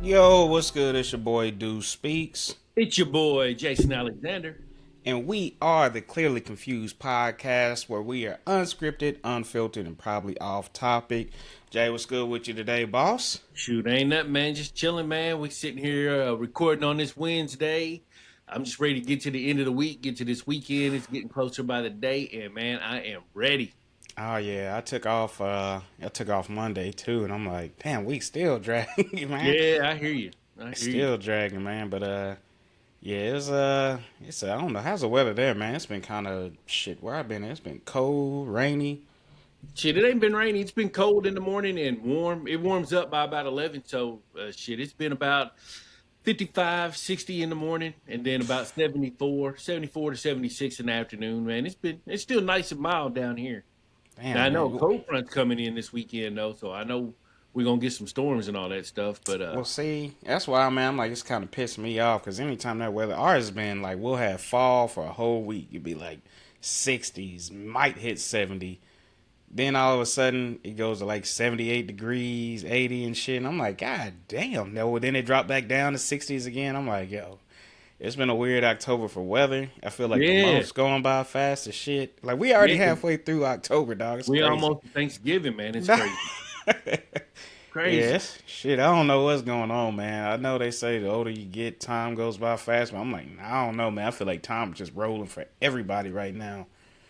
Yo, what's good? It's your boy Deuce Speaks, It's your boy Jason Alexander. and we are the Clearly Confused podcast where we are unscripted, unfiltered, and probably off topic. Jay, what's good with you today, boss? Shoot, ain't nothing, man. Just chilling, man. We sitting here recording on this Wednesday. I'm just ready to get to the end of the week, get to this weekend. It's getting closer by the day, and man, I am ready. Oh yeah, I took off. I took off Monday too, and I'm like, damn, we still dragging, man. Yeah, I hear you. I hear you. Still dragging, man. But yeah, I don't know how's the weather there, man. It's been kind of shit where I've been. It's been cold, rainy. Shit, it ain't been rainy. It's been cold in the morning and warm. It warms up by about 11. So, shit, it's been about 55, 60 in the morning, and then about 74 to 76 in the afternoon, man. It's still nice and mild down here. Now Damn, I know man. cold front's coming in this weekend though, so I know we're gonna get some storms and all that stuff. But Well, see, that's why, man, I'm like, it's kind of pissing me off because anytime that weather, ours has been like, we'll have fall for a whole week. You'd be like 60s, might hit 70. Then all of a sudden, it goes to like 78 degrees, 80 and shit. And I'm like, God damn. No, then it dropped back down to 60s again. I'm like, yo, it's been a weird October for weather. I feel like the yeah, month's going by fast as shit. Like, we already yeah, 'cause halfway through October, dog. It's we crazy. almost Thanksgiving, man. It's crazy, crazy. Yes, shit. I don't know what's going on, man. I know they say the older you get, time goes by fast, but I'm like, nah, I don't know, man. I feel like time's just rolling for everybody right now.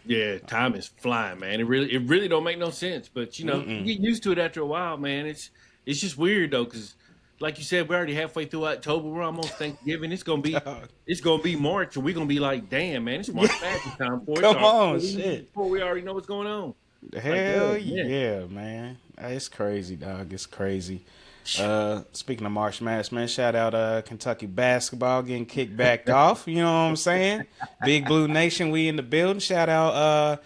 Yeah, time is flying, man. It really don't make no sense, but you Mm-mm. get used to it after a while, man. It's just weird though, because like you said, we're already halfway through October. We're almost Thanksgiving. It's gonna be March, and we're gonna be like, damn, man, it's March Madness time for it. Come on, shit. Before we already know what's going on. Like, Hell yeah. yeah, man. It's crazy, dog. It's crazy. Speaking of March Madness, man, shout out Kentucky basketball getting kicked back off. You know what I'm saying? Big Blue Nation, we in the building. Shout out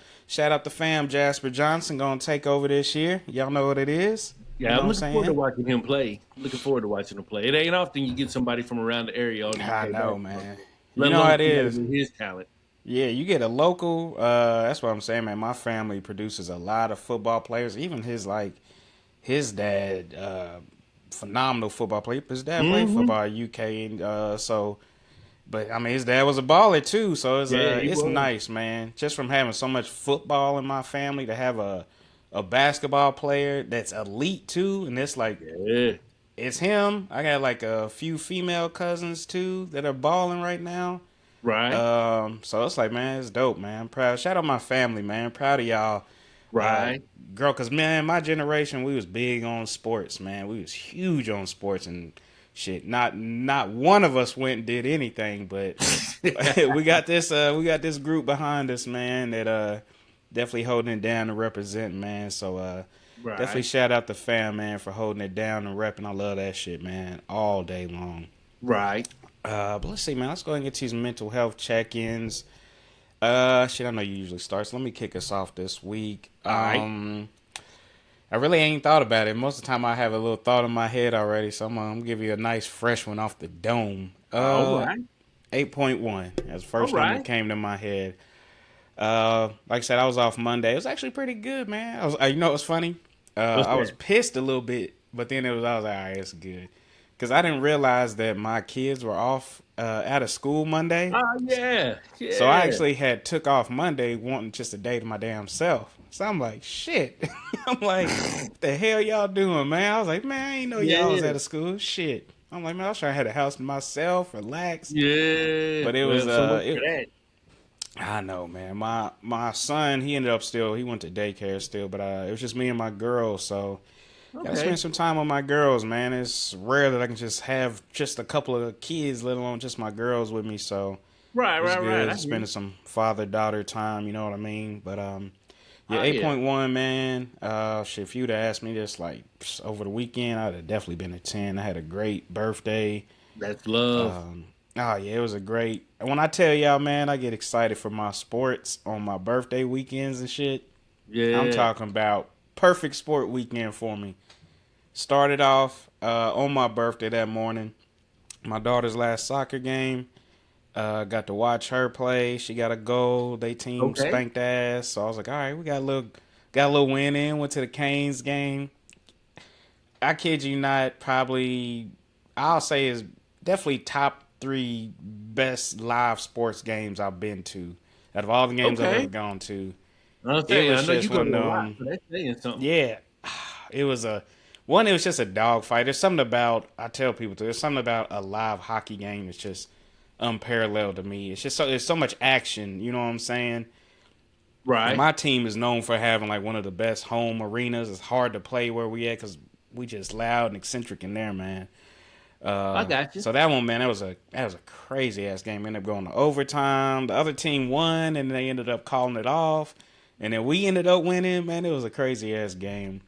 the fam Jasper Johnson gonna take over this year. Y'all know what it is. You Yeah, know I'm what I'm looking forward to saying? watching him play. Looking forward to watching him play. It ain't often you get somebody from around the area on the I UK know, basketball man. team, You let know how alone it somebody is. with his talent. Yeah, you get a local. That's what I'm saying, man. My family produces a lot of football players. Even his dad, phenomenal football player. His dad played Hmm. football at UK, and but I mean, his dad was a baller too. So Yeah, he it's was. nice, man. Just from having so much football in my family to have a basketball player that's elite too, and it's like Yeah, it's him. I got like a few female cousins too that are balling right now. right, So it's like, man, it's dope, man. I'm proud. Shout out my family, man. Proud of y'all. Uh, right. Girl, cause man, my generation, we was big on sports, man. We was huge on sports and shit. Not one of us went and did anything, but we got this group behind us, man, that definitely holding it down and representing, man. So definitely Right, shout out the fam, man, for holding it down and repping. I love that shit, man, all day long. right. But let's see, man. Let's go ahead and get to these mental health check-ins. Shit, I know you usually start, so let me kick us off this week. All right, I really ain't thought about it. Most of the time, I have a little thought in my head already, so I'm gonna give you a nice fresh one off the dome. all right, 8.1. That's the all first number that right. came to my head. Like I said, I was off Monday. It was actually pretty good, man. You know, it was funny. What's I was that? pissed a little bit, but then I was like, all right, it's good, because I didn't realize that my kids were off out of school Monday. Oh yeah, So I yeah, actually had took off Monday wanting just a day to my damn self. So I'm like, shit. I'm like, what the hell y'all doing, man? I was like, man, I ain't know y'all was yeah, out of school. Shit. I'm like, man, I was trying to have the house to myself, relax. yeah. But it was Well, so much for it that. I know, man. My son, he ended up still he went to daycare still, but it was just me and my girls, so gotta spend Okay. some time with my girls, man. It's rare that I can just have just a couple of kids, let alone just my girls with me, so Right, it was right, right. I good hear you. spending some father daughter time. You know what I mean? But yeah, Oh eight yeah, point one, man. Shit, if you'd asked me this like over the weekend, I'd have definitely been a 10. I had a great birthday. that's love. Um, oh yeah, it was a great. And when I tell y'all, man, I get excited for my sports on my birthday weekends and shit. I'm Yeah. talking about perfect sport weekend for me. Started off on my birthday that morning. My daughter's last soccer game. Got to watch her play. She got a goal. They team Okay. spanked ass. So I was like, all right, we got a little win in. Went to the Canes game. I kid you not, probably I'll say is definitely top three best live sports games I've been to. Out of all the games I've ever Okay. gone to, I'm it saying, I was know you just go one to of a lot, them. so that's saying something. Yeah, it was a one. It was just a dogfight. There's something about I tell people to. There's something about a live hockey game that's just unparalleled to me. It's just so there's so much action. You know what I'm saying? And Right. my team is known for having like one of the best home arenas. It's hard to play where we at because we just loud and eccentric in there, man. I got you. So that one, man, that was a crazy ass game. Ended up going to overtime. The other team won, and they ended up calling it off. And then we ended up winning. Man, it was a crazy ass game.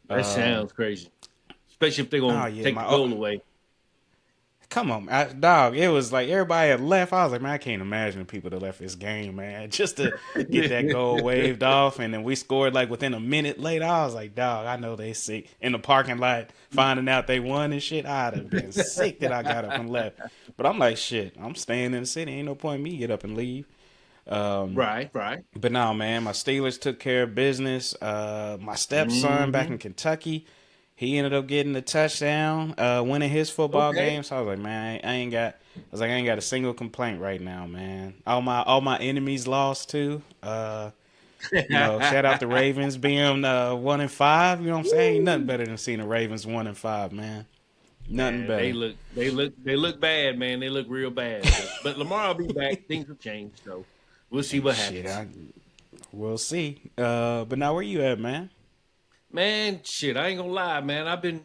That Uh, sounds crazy, especially if they're oh gonna yeah, take the my goal away. come on, dog. It was like everybody had left. I was like, man, I can't imagine the people that left this game, man, just to get that goal waved off. And then we scored like within a minute later. I was like, dog, I know they sick in the parking lot, finding out they won and shit. I'd have been sick that I got up and left. But I'm like, shit, I'm staying in the city. Ain't no point in me get up and leave. Right, right. But no, man, my Steelers took care of business. My stepson back Hmm. in Kentucky, he ended up getting the touchdown, winning his football Okay. game. So I was like, man, I ain't got a single complaint right now, man. All my enemies lost too. Shout out the Ravens being 1-5. You know what I'm saying? Ain't nothing better than seeing the Ravens 1-5, man. Nothing Man, better. they look bad, man. They look real bad. But Lamar will be back. Things will change, so we'll see what Shit, happens. we'll see. But now where you at, man? Man, shit, I ain't gonna lie, man. I've been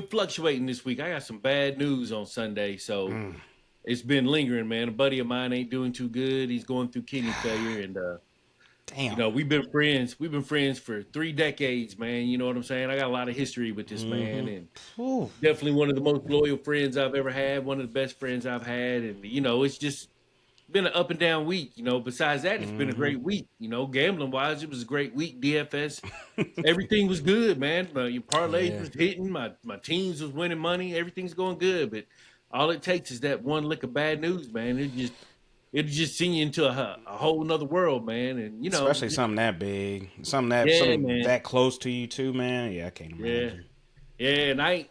fluctuating this week. I got some bad news on Sunday, so it's been lingering, man. A buddy of mine ain't doing too good. He's going through kidney failure, and Damn. we've been friends. We've been friends for 3 decades, man. You know what I'm saying? I got a lot of history with this man, Mm-hmm. and Whew. definitely one of the most loyal friends I've ever had. One of the best friends I've had, and it's just been an up and down week. Besides that, it's been a Mm-hmm. great week. Gambling wise, it was a great week. DFS, everything was good, man. Your parlays Yeah. was hitting. My teams was winning money. Everything's going good, but all it takes is that one lick of bad news, man. It just send you into a whole nother world, man. And Especially something that big, yeah, something man, that close to you too, man. Yeah, I can't yeah, imagine. yeah. And I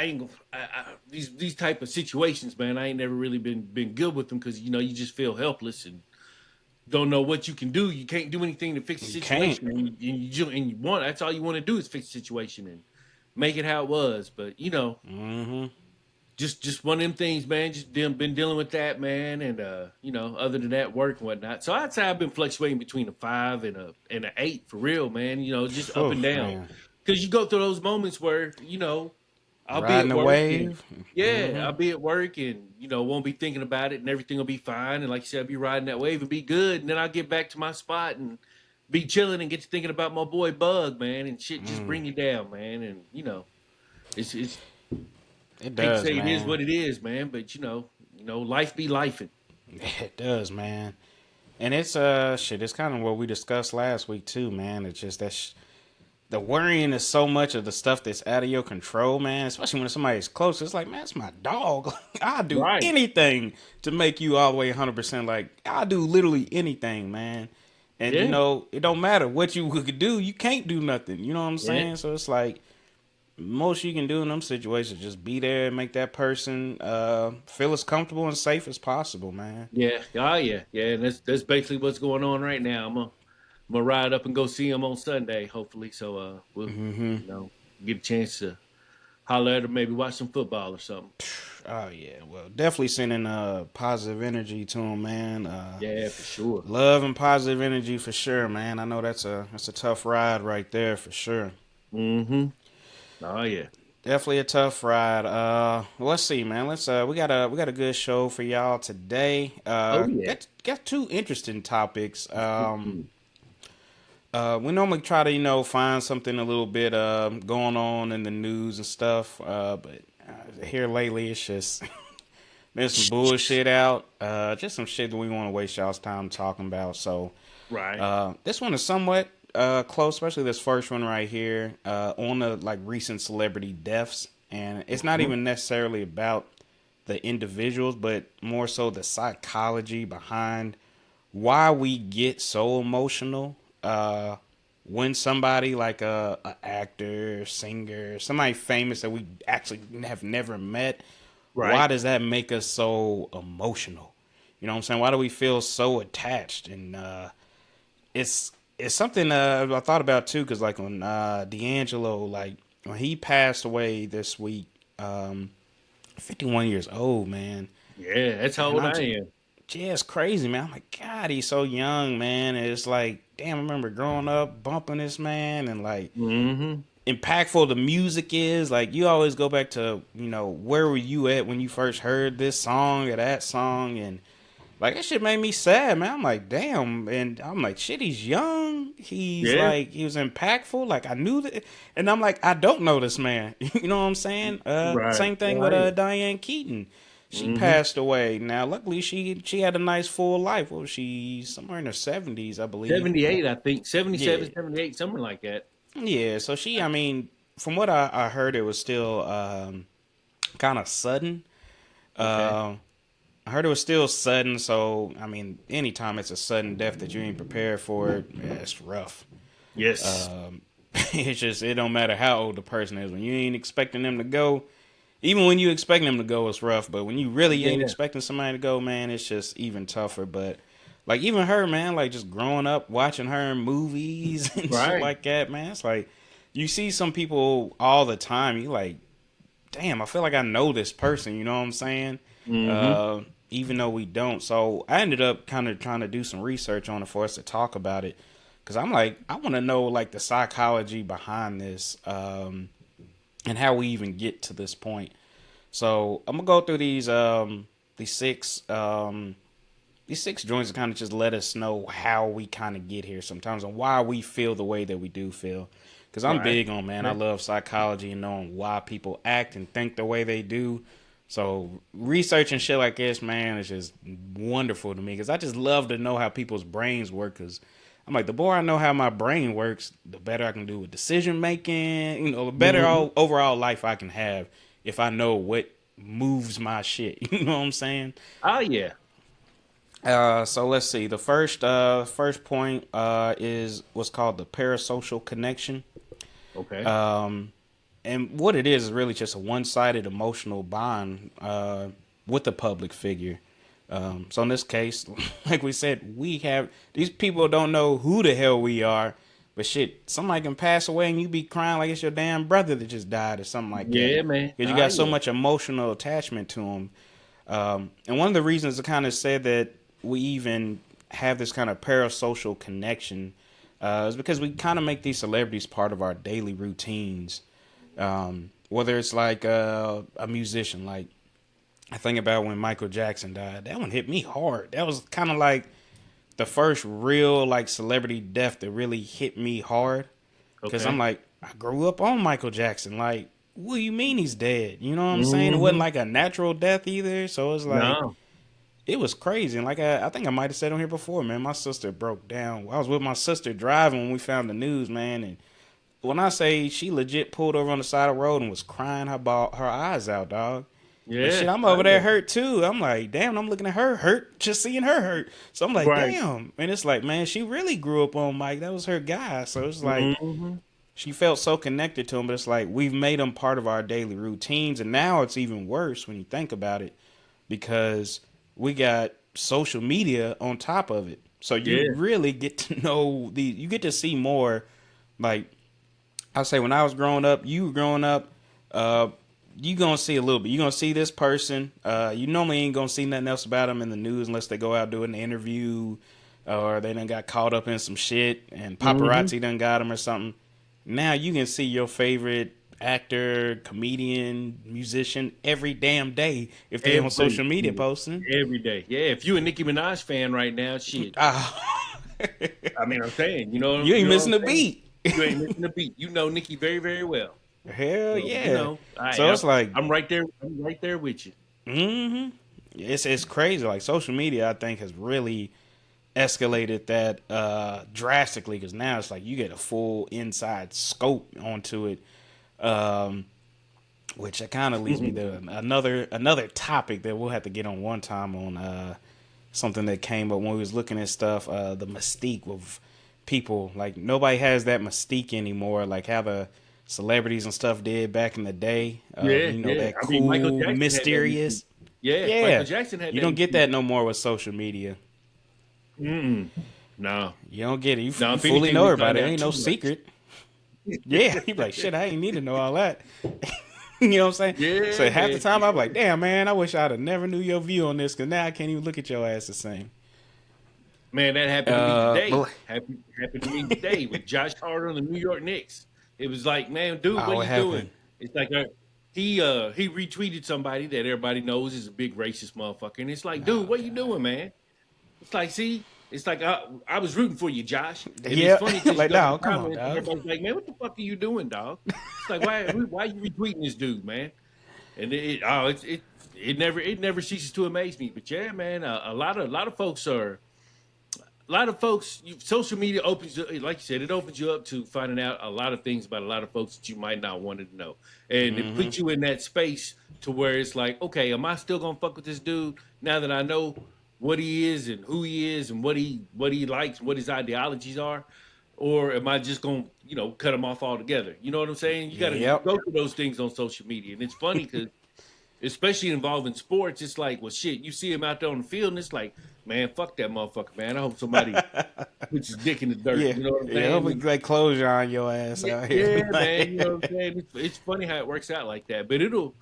ain't these type of situations, man. I ain't never really been good with them because you just feel helpless and don't know what you can do. You can't do anything to fix the You can't. situation, and you want that's all you want to do is fix the situation and make it how it was. But Mm-hmm. just one of them things, man. Just been dealing with that, man, and other than that, work and whatnot. So I'd say I've been fluctuating between a 5 and a 8 for real, man. Just up Whew, and down man. because you go through those moments where I'll be Riding at the work and wave. yeah, Mm-hmm. I'll be at work and won't be thinking about it and everything will be fine. And like you said, I'll be riding that wave and be good. And then I'll get back to my spot and be chilling and get to thinking about my boy Bug, man, and shit just bring you down, man. And it's It hate to does, say it is man. what it is, man, but life be lifing. It does, man. And it's shit. It's kind of what we discussed last week too, man. It's just that the worrying is so much of the stuff that's out of your control, man. Especially when somebody's close. It's like, man, it's my dog. I'll do Right. anything to make you all the way 100%. Like, I'll do literally anything, man. And Yeah. it don't matter what you could do. You can't do nothing. You know what I'm Yeah. saying? So it's like most you can do in them situations, just be there and make that person feel as comfortable and safe as possible, man. Yeah. Oh yeah. Yeah. And that's basically what's going on right now. I'm gonna ride up and go see him on Sunday, hopefully. So we'll Mm-hmm. get a chance to holler at him, maybe watch some football or something. Oh yeah, well, definitely sending positive energy to him, man. Yeah, for sure. Love and positive energy for sure, man. I know that's a tough ride right there for sure. Mm-hmm. Oh yeah. Definitely a tough ride. Let's see, man. We got a good show for y'all today. Oh yeah. Got two interesting topics. We normally try to find something a little bit going on in the news and stuff. But here lately, it's just there's some bullshit out. Just some shit that we want to waste y'all's time talking about. So Right. this one is somewhat close, especially this first one right here on the like recent celebrity deaths, and it's not Mhm. even necessarily about the individuals, but more so the psychology behind why we get so emotional when somebody like a actor, singer, somebody famous that we actually have never met, why Right. does that make us so emotional? You know what I'm saying? Why do we feel so attached? And it's something I thought about too, because like when D'Angelo, like when he passed away this week, 51 years old, man. Yeah, that's how And old I'm I just, am. just crazy, man. I'm like, God, he's so young, man. And it's like, damn, I remember growing up bumping this man and like Mm-hmm. impactful the music is. Like you always go back to, you know, where were you at when you first heard this song or that song, and like that shit made me sad, man. I'm like, damn, and I'm like, shit, he's young. He's Yeah. like, he was impactful. Like I knew that, and I'm like, I don't know this man. You know what I'm saying? Right. Same thing with Right. Diane Keaton. She Mm-hmm. passed away. Now, luckily, she had a nice full life. What was she? Somewhere in her 70s, I believe. 78, I think. Yeah, 77, 78, something like that. yeah. So she, I mean, from what I heard, it was still kind of sudden. Okay. Um, I heard it was still sudden, so I mean, anytime it's a sudden death that you ain't prepared for, yeah, it's rough. Yes. Um, it's just it don't matter how old the person is when you ain't expecting them to go. Even when you expect them to go, it's rough. But when you really ain't Yeah. expecting somebody to go, man, it's just even tougher. But like even her, man, like just growing up watching her in movies and shit Right. like that, man, it's like you see some people all the time. You like, damn, I feel like I know this person. You know what I'm saying? Mm-hmm. Uh, even though we don't. So I ended up kind of trying to do some research on it for us to talk about it. Cause I'm like, I want to know like the psychology behind this, and how we even get to this point. So I'm gonna go through these six these six joints to kind of just let us know how we kind of get here sometimes and why we feel the way that we do feel. Because I'm Right. big on, man, I Okay. love psychology and knowing why people act and think the way they do. So researching shit like this, man, is just wonderful to me because I just love to know how people's brains work. Because I'm like, the more I know how my brain works, the better I can do with decision making. You know, the better Mm-hmm. overall life I can have if I know what moves my shit. You know what I'm saying? Oh, yeah. So let's see. The first point is what's called the parasocial connection. Okay. Um, and what it is really just a one-sided emotional bond with the public figure. So in this case, like we said, we have these people don't know who the hell we are, but shit, somebody can pass away and you be crying like it's your damn brother that just died or something like that Yeah, man. because you Ah, got so yeah. much emotional attachment to them. And one of the reasons I kind of said that we even have this kind of parasocial connection is because we kind of make these celebrities part of our daily routines. Whether it's like a musician, like I think about when Michael Jackson died. That one hit me hard. That was kind of like the first real like celebrity death that really hit me hard. Cause I'm Okay. like, I grew up on Michael Jackson. Like, what do you mean he's dead? You know what I'm saying? It wasn't Mm-hmm. like a natural death either. So it's like No. it was crazy. And like I think I might have said on here before, man. My sister broke down. I was with my sister driving when we found the news, man. And when I say she legit pulled over on the side of the road and was crying her eyes out, dog. And shit, Yeah. I'm Ah, over there yeah. hurt too. I'm like, damn, I'm looking at her hurt, just seeing her hurt. So I'm like, Right. damn. And it's like, man, she really grew up on Mike. That was her guy. So it's like Mm-hmm. she felt so connected to him, but it's like we've made him part of our daily routines. And now it's even worse when you think about it because we got social media on top of it. So you Yeah. really get to know you get to see more. Like I say, when I was growing up, you were growing up, uh, you gonna see a little bit. You gonna see this person. You normally ain't gonna see nothing else about them in the news unless they go out doing an interview, or they done got caught up in some shit and Mm-hmm. paparazzi done got them or something. Now you can see your favorite actor, comedian, musician every damn day if they on Every social media day. posting. Every day. Yeah. If you a Nicki Minaj fan right now, shit. Ah, I mean, I'm saying, you know, you ain't you know what missing a I'm saying? beat. You ain't missing a beat. You know Nicki very, very well. Hell So, you yeah. know, I So am. it's like, I'm right there. I'm right there with you. mm-hmm. It's crazy. Like social media, I think has really escalated that drastically because now it's like you get a full inside scope onto it. Um, which kind of leads me to another topic that we'll have to get on one time on something that came up when we was looking at stuff. The mystique of people. Like nobody has that mystique anymore. Like how the celebrities and stuff did back in the day. Yeah, yeah. That I mean, Michael cool, Jackson had that mystique. mysterious. Yeah, Michael Yeah, Jackson had you that don't get mystique. that no more with social media. Mm-mm. No. You don't get it. No, You if fully anything, know we find everybody. It out ain't too no much. secret. Yeah, you be like, shit, I ain't need to know all that. You know what I'm saying? Yeah, So half the man. time Yeah. I'm like, damn, man, I wish I'd have never knew your view on this because now I can't even look at your ass the same. Man, that happened to me today. But, Happened to me today with Josh Hart on the New York Knicks. It was like, man, dude, oh, what what you doing? happened? It's like he retweeted somebody that everybody knows is a big racist motherfucker, and it's like, dude, Oh, what you God. doing, man? It's like, see, it's like I was rooting for you, Josh, and it's Yeah, funny because you like, go to the no, come on, comments and dog. everybody's like, man, what the fuck are you doing, dog? It's like, why are you retweeting this dude, man? And it never ceases to amaze me. But yeah, man, a lot of folks are a lot of folks. Social media opens, like you said, it opens you up to finding out a lot of things about a lot of folks that you might not want to know, and it Hmm. puts you in that space to where it's like, okay, am I still gonna fuck with this dude now that I know what he is and who he is and what he likes, what his ideologies are, or am I just gonna cut him off altogether? You know what I'm saying? You got to Yep. go through those things on social media, and it's funny because especially involving sports, it's like, well, shit, you see him out there on the field, and it's like, man, fuck that motherfucker, man. I hope somebody puts his dick in the dirt. Yeah, You know what I'm yeah. saying? Hopefully, like closure on your ass Yeah, out here. yeah, man. You know what I'm Like, saying? It's funny how it works out like that, but it'll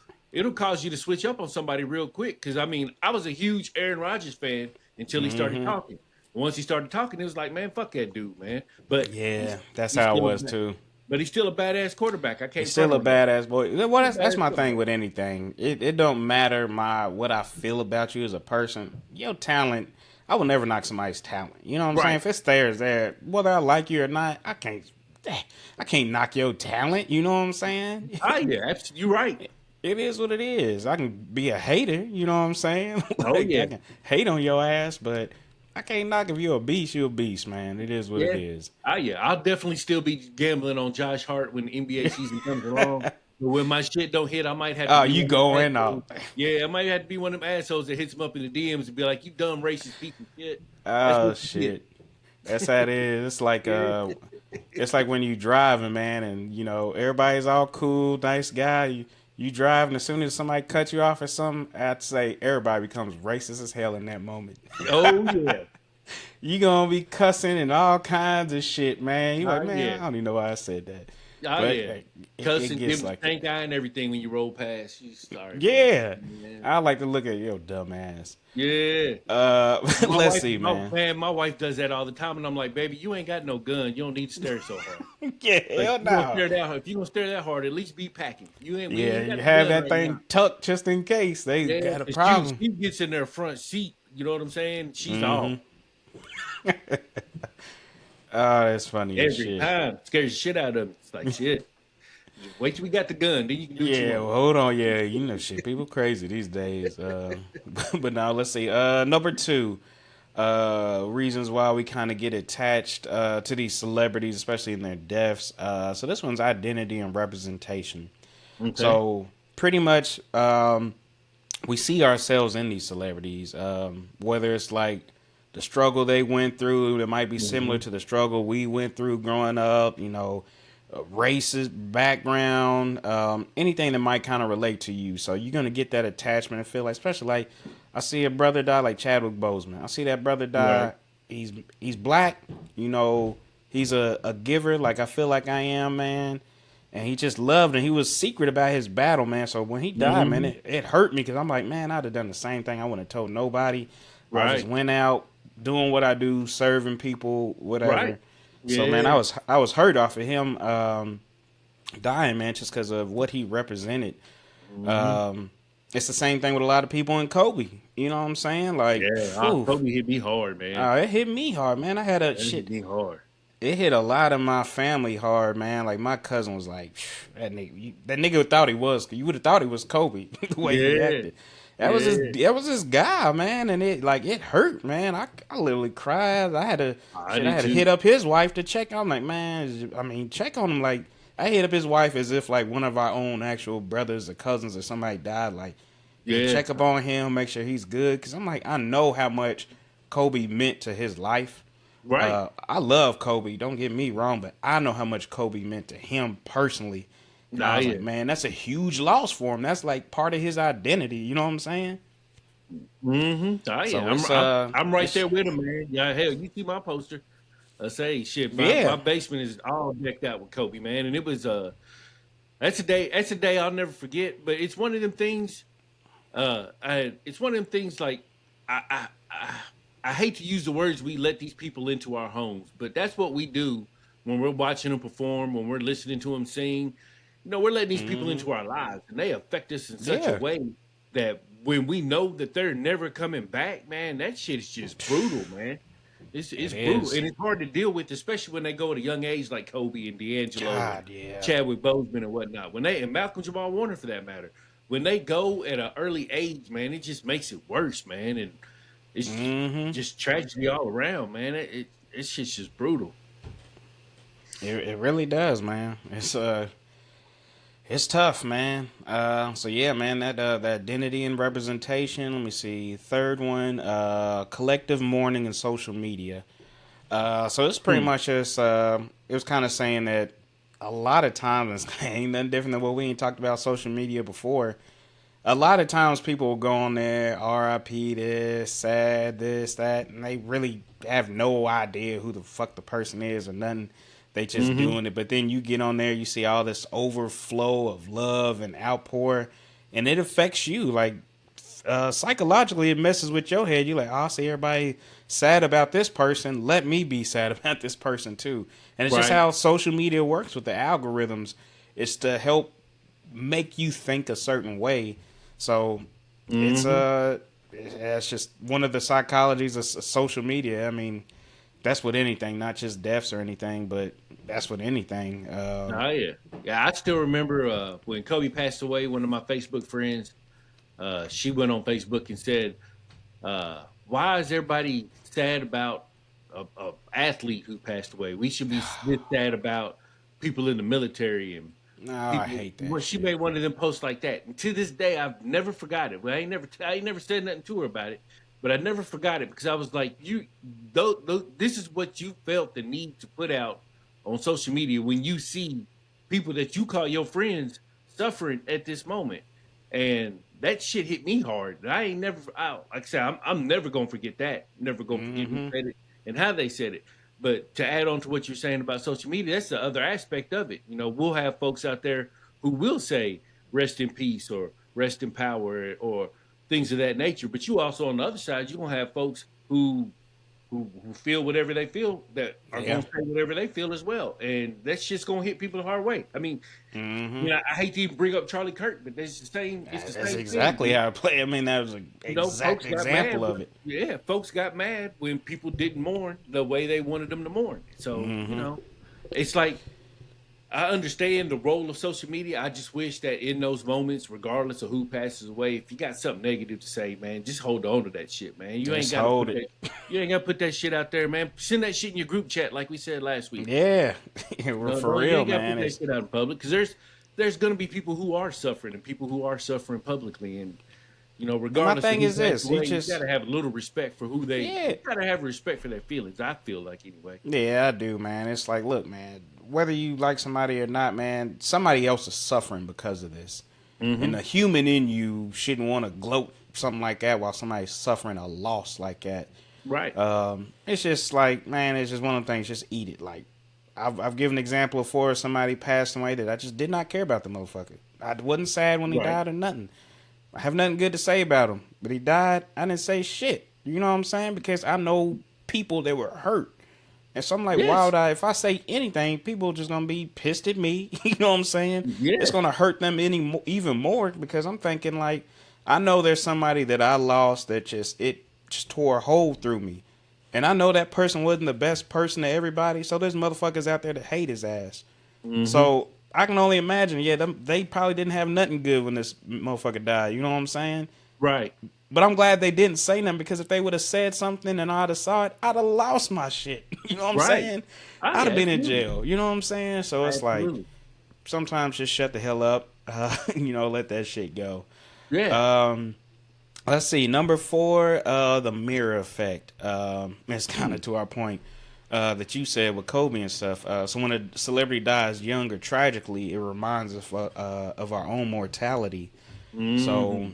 cause you to switch up on somebody real quick. Because I mean, I was a huge Aaron Rodgers fan until he started hmm. talking. Once he started talking, it was like, man, fuck that dude, man. But Yeah, that's he's how it still was too. he's still a badass quarterback. I He's can't front still a on that. badass boy. Well, He's a that's badass my thing quarterback. with anything. It don't matter what I feel about you as a person. Your talent, I will never knock somebody's talent. You know what I'm saying? Right. If it's there, it's there. Whether I like you or not, I can't knock your talent. You know what I'm saying? Ah, yeah, you're right. It is what it is. I can be a hater. You know what I'm saying? Oh Like I yeah. can hate on your ass, but I can't knock if you're a beast. You're a beast, man. It is what it Yeah. is. Ah, yeah. I'll definitely still be gambling on Josh Hart when the NBA season comes along. But when my shit don't hit, I might have to Oh, be you one of them going assholes. off? Yeah, I might have to be one of them assholes that hits him up in the DMs and be like, "You dumb racist piece of shit." That's Oh what you get. shit. That's how it is. Yeah. It's like when you driving, man, and everybody's all cool, nice guy. You drive, and as soon as somebody cuts you off or something, I'd say everybody becomes racist as hell in that moment. Oh yeah. You gonna be cussing and all kinds of shit, man. You Ah, like, man, yeah. I don't even know why I said that, Oh but yeah. it Cussing, gets giving the like that. tank eye and everything when you roll past. You sorry, man. Yeah, Yeah. I like to look at your dumb ass. Yeah. My Let's wife, see, man. my wife does that all the time, and I'm like, baby, you ain't got no gun. You don't need to stare so hard. Yeah, Like hell no. if you gonna stare that hard, at least be packing. We Yeah, ain't you got the have gun that right now. thing tucked just in case they Yeah, got a 'cause problem. she gets in their front seat. You know what I'm saying? She's off Hmm. Oh, that's funny as every shit. time. Scares the shit out of me. It's like shit. Wait till we got the gun, then you can do what you Yeah, want. well, hold on. Yeah, shit. People crazy these days. But now let's see. Number two, reasons why we kind of get attached to these celebrities, especially in their deaths. So this one's identity and representation. Okay. So pretty much, we see ourselves in these celebrities, whether it's like the struggle they went through that might be similar Hmm. to the struggle we went through growing up, racist background, anything that might kind of relate to you. So you're going to get that attachment and feel like, especially like I see a brother die like Chadwick Boseman. I see that brother Right. die. He's black, he's a giver like I feel like I am, man. And he just loved and he was secret about his battle, man. So when he died, man, Hmm. it hurt me because I'm like, man, I'd have done the same thing. I wouldn't have told nobody. I just Right. went out doing what I do, serving people, Right. whatever. So man, Yeah. I was hurt off of him dying, man, just because of what he represented. Hmm. Um, it's the same thing with a lot of people in Kobe. You know what I'm saying? Like, Yeah. phew, Kobe hit me hard, man. it hit me hard, man. I had a That hit shit. me hard. It hit a lot of my family hard, man. Like my cousin was like, that nigga thought he was. You would have thought he was Kobe the way he Yeah. acted. Yeah. That was this guy, man, and it hurt, man. I literally cried. I I did had to too. hit up his wife to check. I'm like, man, I mean, check on him. Like I hit up his wife as if like one of our own actual brothers or cousins or somebody died. Like, hey, Yeah. check up on him, make sure he's good. Cause I'm like, I know how much Kobe meant to his life. Right. I love Kobe. Don't get me wrong, but I know how much Kobe meant to him personally. And I Nah, was yeah. like, man, that's a huge loss for him. That's like part of his identity. You know what I'm saying? Oh So yeah. I'm right it's there with him, man. Yeah, hell, you see my poster. I say shit. My yeah. basement is all decked out with Kobe, man, and it was that's a day I'll never forget. But it's one of them things. It's one of them things like I, I I I hate to use the words we let these people into our homes, but that's what we do when we're watching them perform, when we're listening to them sing. We're letting these people Hmm. into our lives, and they affect us in such a Yeah. way that when we know that they're never coming back, man, that shit is just brutal, man. It It's brutal, is. and it's hard to deal with, especially when they go at a young age, like Kobe and D'Angelo and God, yeah. Chadwick Boseman and whatnot. When they and Malcolm Jamal Warner, for that matter, when they go at an early age, man, it just makes it worse, man, and it's Hmm. just tragedy all around, man. It's just brutal. It really does, man. It's tough, man. So yeah, man, that identity and representation. Let me see. Third one, collective mourning and social media. So it's pretty Hmm. much just it was kind of saying that a lot of times it's ain't nothing different than what we ain't talked about social media before. A lot of times people will go on there, RIP this, sad this, that, and they really have no idea who the fuck the person is or nothing. They just Mm-hmm. doing it. But then you get on there, you see all this overflow of love and outpour, and it affects you. Like psychologically, it messes with your head. You're like, oh, I see everybody sad about this person. Let me be sad about this person too. And it's just Right. how social media works with the algorithms. It's to help make you think a certain way. So it's Mm-hmm. it's just one of the psychologies of social media. I mean, that's with anything, not just deaths or anything, but that's with anything. Oh yeah, yeah. I still remember when Kobe passed away. One of my Facebook friends, she went on Facebook and said, "Why is everybody sad about a athlete who passed away? We should be this sad about people in the military and No, I people." hate that Well, she shit. made one of them posts like that, and to this day, I've never forgot it. Well, I ain't never said nothing to her about it, but I never forgot it because I was like, this is what you felt the need to put out on social media when you see people that you call your friends suffering at this moment, and that shit hit me hard. And I ain't never, like I said, I'm never gonna forget that. Never gonna forget who Mm-hmm. said it and how they said it. But to add on to what you're saying about social media, that's the other aspect of it. We'll have folks out there who will say rest in peace or rest in power or things of that nature. But you also on the other side, you're gonna have folks who feel whatever they feel that are Yeah. gonna say whatever they feel as well. And that's just gonna hit people the hard way. I mean, Mm-hmm. I hate to even bring up Charlie Kirk, but it's the That's same thing. exactly how I play. I mean, that was an exact Folks got mad. example of it. Yeah, folks got mad when people didn't mourn the way they wanted them to mourn. So, Mm-hmm. it's like I understand the role of social media. I just wish that in those moments, regardless of who passes away, if you got something negative to say, man, just hold on to that shit, man. Just hold it. You ain't got to put that shit out there, man. Send that shit in your group chat, like we said last week. Yeah, we're No, for no, you real, ain't got to put man. that It's shit out in public because there's gonna be people who are suffering and people who are suffering publicly, and and my regardless of thing who is passed this: you away, you just got to have a little respect for you yeah, got to have respect for their feelings. I feel like anyway. yeah, I do, man. It's like, look, man, whether you like somebody or not, man, somebody else is suffering because of this, and Hmm. the human in you shouldn't want to gloat something like that while somebody's suffering a loss like that. Right. It's just like, man, it's just one of the things. Just eat it. Like, I've given an example before somebody passed away that I just did not care about the motherfucker. I wasn't sad when he Right. died or nothing. I have nothing good to say about him. But he died. I didn't say shit. You know what I'm saying? Because I know people that were hurt. And so I'm like, why Yes. would I? If I say anything, people just gonna be pissed at me. You know what I'm saying? It's Yeah. gonna hurt them even more because I'm thinking like, I know there's somebody that I lost that just tore a hole through me, and I know that person wasn't the best person to everybody. So there's motherfuckers out there that hate his ass. Hmm. So I can only imagine. Yeah, they probably didn't have nothing good when this motherfucker died. You know what I'm saying? Right. But I'm glad they didn't say nothing because if they would have said something and I'd have saw it, I'd have lost my shit. You know what I'm Right. saying? Ah, I'd yeah, have been in absolutely. jail. You know what I'm saying? So it's like Absolutely. sometimes just shut the hell up. Let that shit go. Yeah. Um, let's see. Number four, the mirror effect. It's kind Hmm. of to our point. that you said with Kobe and stuff. So when a celebrity dies young or tragically, it reminds us of our own mortality. So Hmm.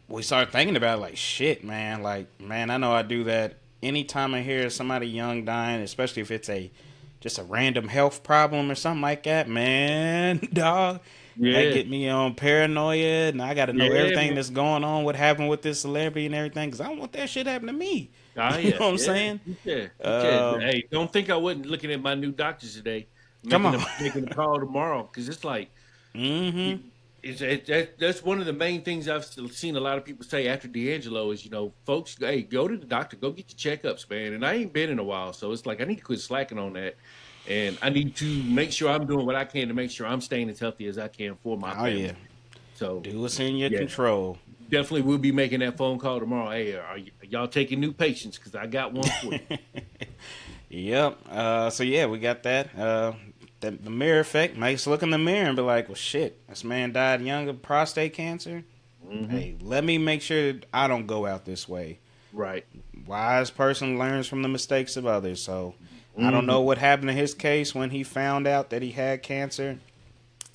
we start thinking about it, like shit, man. Like man, I know I do that anytime I hear somebody young dying, especially if it's a just a random health problem or something like that. Man, dog, that Yeah. get me on paranoia, and I got to know Yeah, everything man. that's going on, what happened with this celebrity and everything, because I don't want that shit happen to me. Oh You know yeah, what I'm yeah. saying? He said, Um, hey, don't think I wasn't looking at my new doctors today, Come making on. a call tomorrow, because it's like Mm-hmm. that's one of the main things I've seen a lot of people say after D'Angelo is, folks, hey, go to the doctor, go get your checkups, man. And I ain't been in a while, so it's like I need to quit slacking on that, and I need to make sure I'm doing what I can to make sure I'm staying as healthy as I can for my Oh yeah. family. So Do what's in your yeah, control. definitely we'll be making that phone call tomorrow. Hey, are y'all taking new patients? Because I got one for you. Yep. So yeah, we got that. The mirror effect makes us look in the mirror and be like, well, shit, this man died young of prostate cancer. Hmm. Hey, let me make sure that I don't go out this way. Right. Wise person learns from the mistakes of others. So I don't know Hmm. what happened in his case when he found out that he had cancer.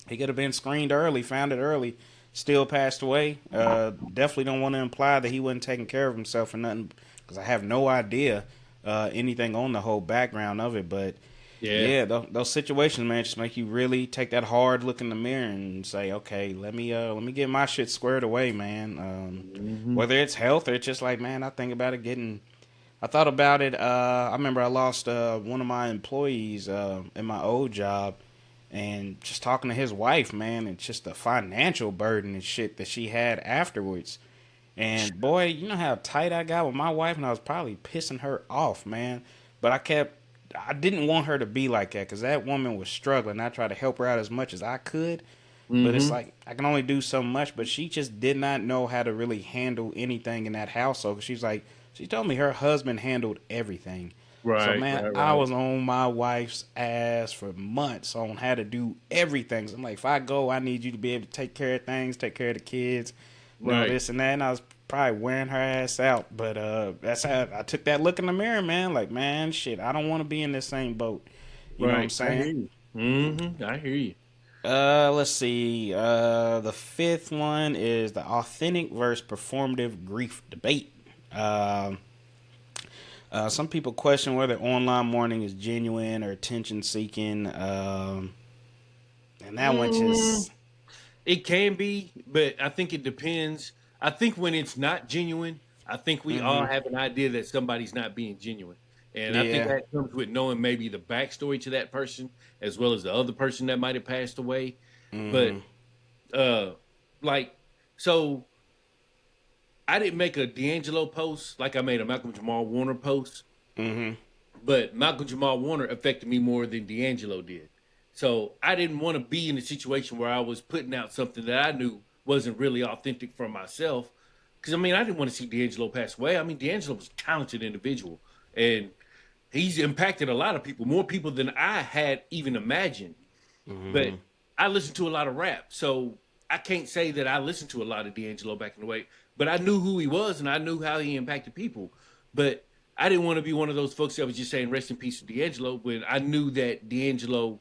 He could have been screened early, found it early, still passed away. Definitely don't want to imply that he wasn't taking care of himself or nothing, because I have no idea anything on the whole background of it. But Yeah. yeah, those situations, man, just make you really take that hard look in the mirror and say, okay, let me get my shit squared away, man. Hmm. Whether it's health or it's just like, man, I think about it getting. I thought about it. I remember I lost one of my employees in my old job, and just talking to his wife, man, and just the financial burden and shit that she had afterwards. And boy, you know how tight I got with my wife, and I was probably pissing her off, man. But I didn't want her to be like that because that woman was struggling. I tried to help her out as much as I could, but it's Hmm. like I can only do so much. But she just did not know how to really handle anything in that household. She's like, she told me her husband handled everything. So Right. man, Right. I Right. was on my wife's ass for months on how to do everything. So I'm like, if I go, I need you to be able to take care of things, take care of the kids, Right. this and that. And I was probably wearing her ass out. But that's how I took that look in the mirror, man. Like, man, shit, I don't want to be in this same boat. You know what I'm Right. I hear saying? you. I hear you. Let's see. The fifth one is the authentic versus performative grief debate. Um, some people question whether online mourning is genuine or attention seeking. And that one Mm, just, it can be, but I think it depends. I think when it's not genuine, I think we all mm-hmm. have an idea that somebody's not being genuine. And I think Yeah. that comes with knowing maybe the backstory to that person as well as the other person that might have passed away. But Mm-hmm. uh like so I didn't make a D'Angelo post like I made a Malcolm Jamal Warner post, Mm-hmm. but Malcolm Jamal Warner affected me more than D'Angelo did. So I didn't want to be in a situation where I was putting out something that I knew wasn't really authentic for myself. Because I mean, I didn't want to see D'Angelo pass away. I mean, D'Angelo was a talented individual, and he's impacted a lot of people, more people than I had even imagined. But Mm-hmm. I listened to a lot of rap, so I can't say that I listened to a lot of D'Angelo back in the way. But I knew who he was, and I knew how he impacted people. But I didn't want to be one of those folks that was just saying "rest in peace" to D'Angelo when I knew that D'Angelo,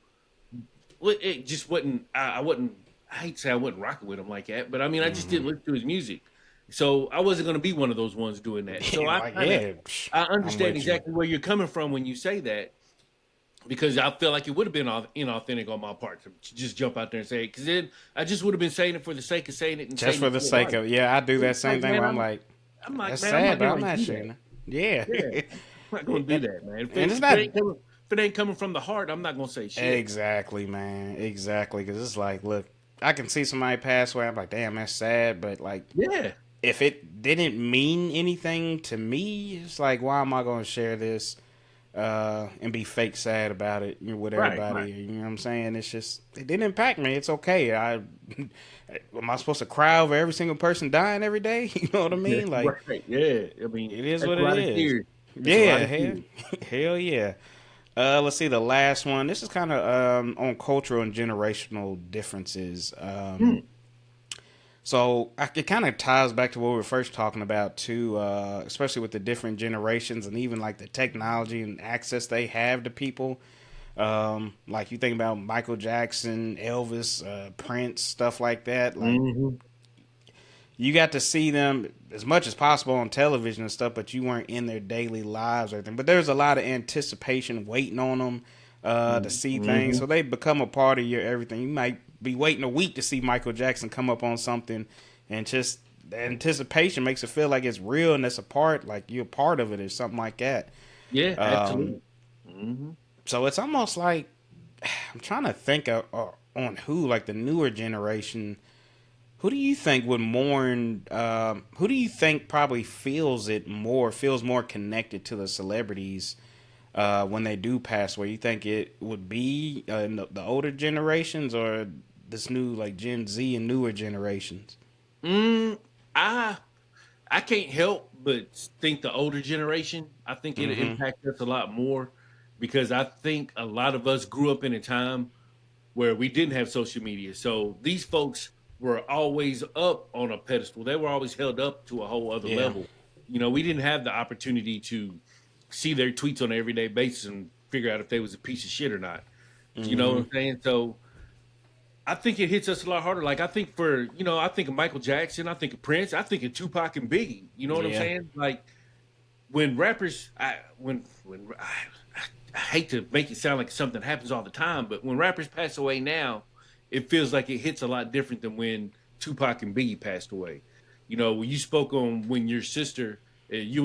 well, it just wasn't. I wasn't. I hate to say I wasn't rocking with him like that, but I mean, I just Mm-hmm. didn't listen to his music, so I wasn't going to be one of those ones doing that. So I Like, kind of yeah, I I'm understand with you. exactly where you're coming from when you say that, because I feel like it would have been inauthentic on my part to just jump out there and say it. Because then I just would have been saying it for the sake of saying it and Just saying for it the to a sake right. of, yeah, I do that It's same like, thing man, where I'm like, I'm like, that's man, I'm sad, not but getting I'm ready to not do that. sharing it. Yeah. Yeah, I'm not gonna do and, that, man. If and it's it, not if it ain't coming from the heart, I'm not gonna say shit. exactly, man. Exactly. Because it's like, look, I can see somebody pass away. I'm like, damn, that's sad. But, like, Yeah, if it didn't mean anything to me, it's like, why am I going to share this and be fake sad about it with right, everybody? right. You know what I'm saying? It's just, it didn't impact me. It's okay. Am I supposed to cry over every single person dying every day? You know what I mean? Like, Right. Yeah. I mean, it is that's what a it lot of is. tears. That's a lot Yeah, of hell, tears. hell yeah. Let's see the last one. This is kind of on cultural and generational differences. Hmm. So it kind of ties back to what we were first talking about too, especially with the different generations and even like the technology and access they have to people. Like you think about Michael Jackson, Elvis, Prince, stuff like that. Like Hmm. you got to see them as much as possible on television and stuff, but you weren't in their daily lives or anything. But there's a lot of anticipation waiting on them to see things, Hmm. so they become a part of your everything. You might be waiting a week to see Michael Jackson come up on something, and just the anticipation makes it feel like it's real and it's a part, like you're a part of it or something like that. Yeah, Um, absolutely. Hmm. so it's almost like I'm trying to think on who, like the newer generation, who do you think would mourn? Who do you think probably feels more connected to the celebrities when they do pass away? You think it would be the older generations or this new like Gen Z and newer generations? Mm, I I can't help but think the older generation. I think it'll Mm-hmm. impact us a lot more because I think a lot of us grew up in a time where we didn't have social media. So these folks were always up on a pedestal. They were always held up to a whole other Yeah. level. We didn't have the opportunity to see their tweets on an everyday basis and figure out if they was a piece of shit or not. You know what Mm-hmm. I'm saying? So I think it hits us a lot harder. Like I think I think of Michael Jackson, I think of Prince, I think of Tupac and Biggie. You know what I'm Yeah. saying? Like when rappers, I hate to make it sound like something happens all the time, but when rappers pass away now, it feels like it hits a lot different than when Tupac and Biggie passed away. When you spoke on when you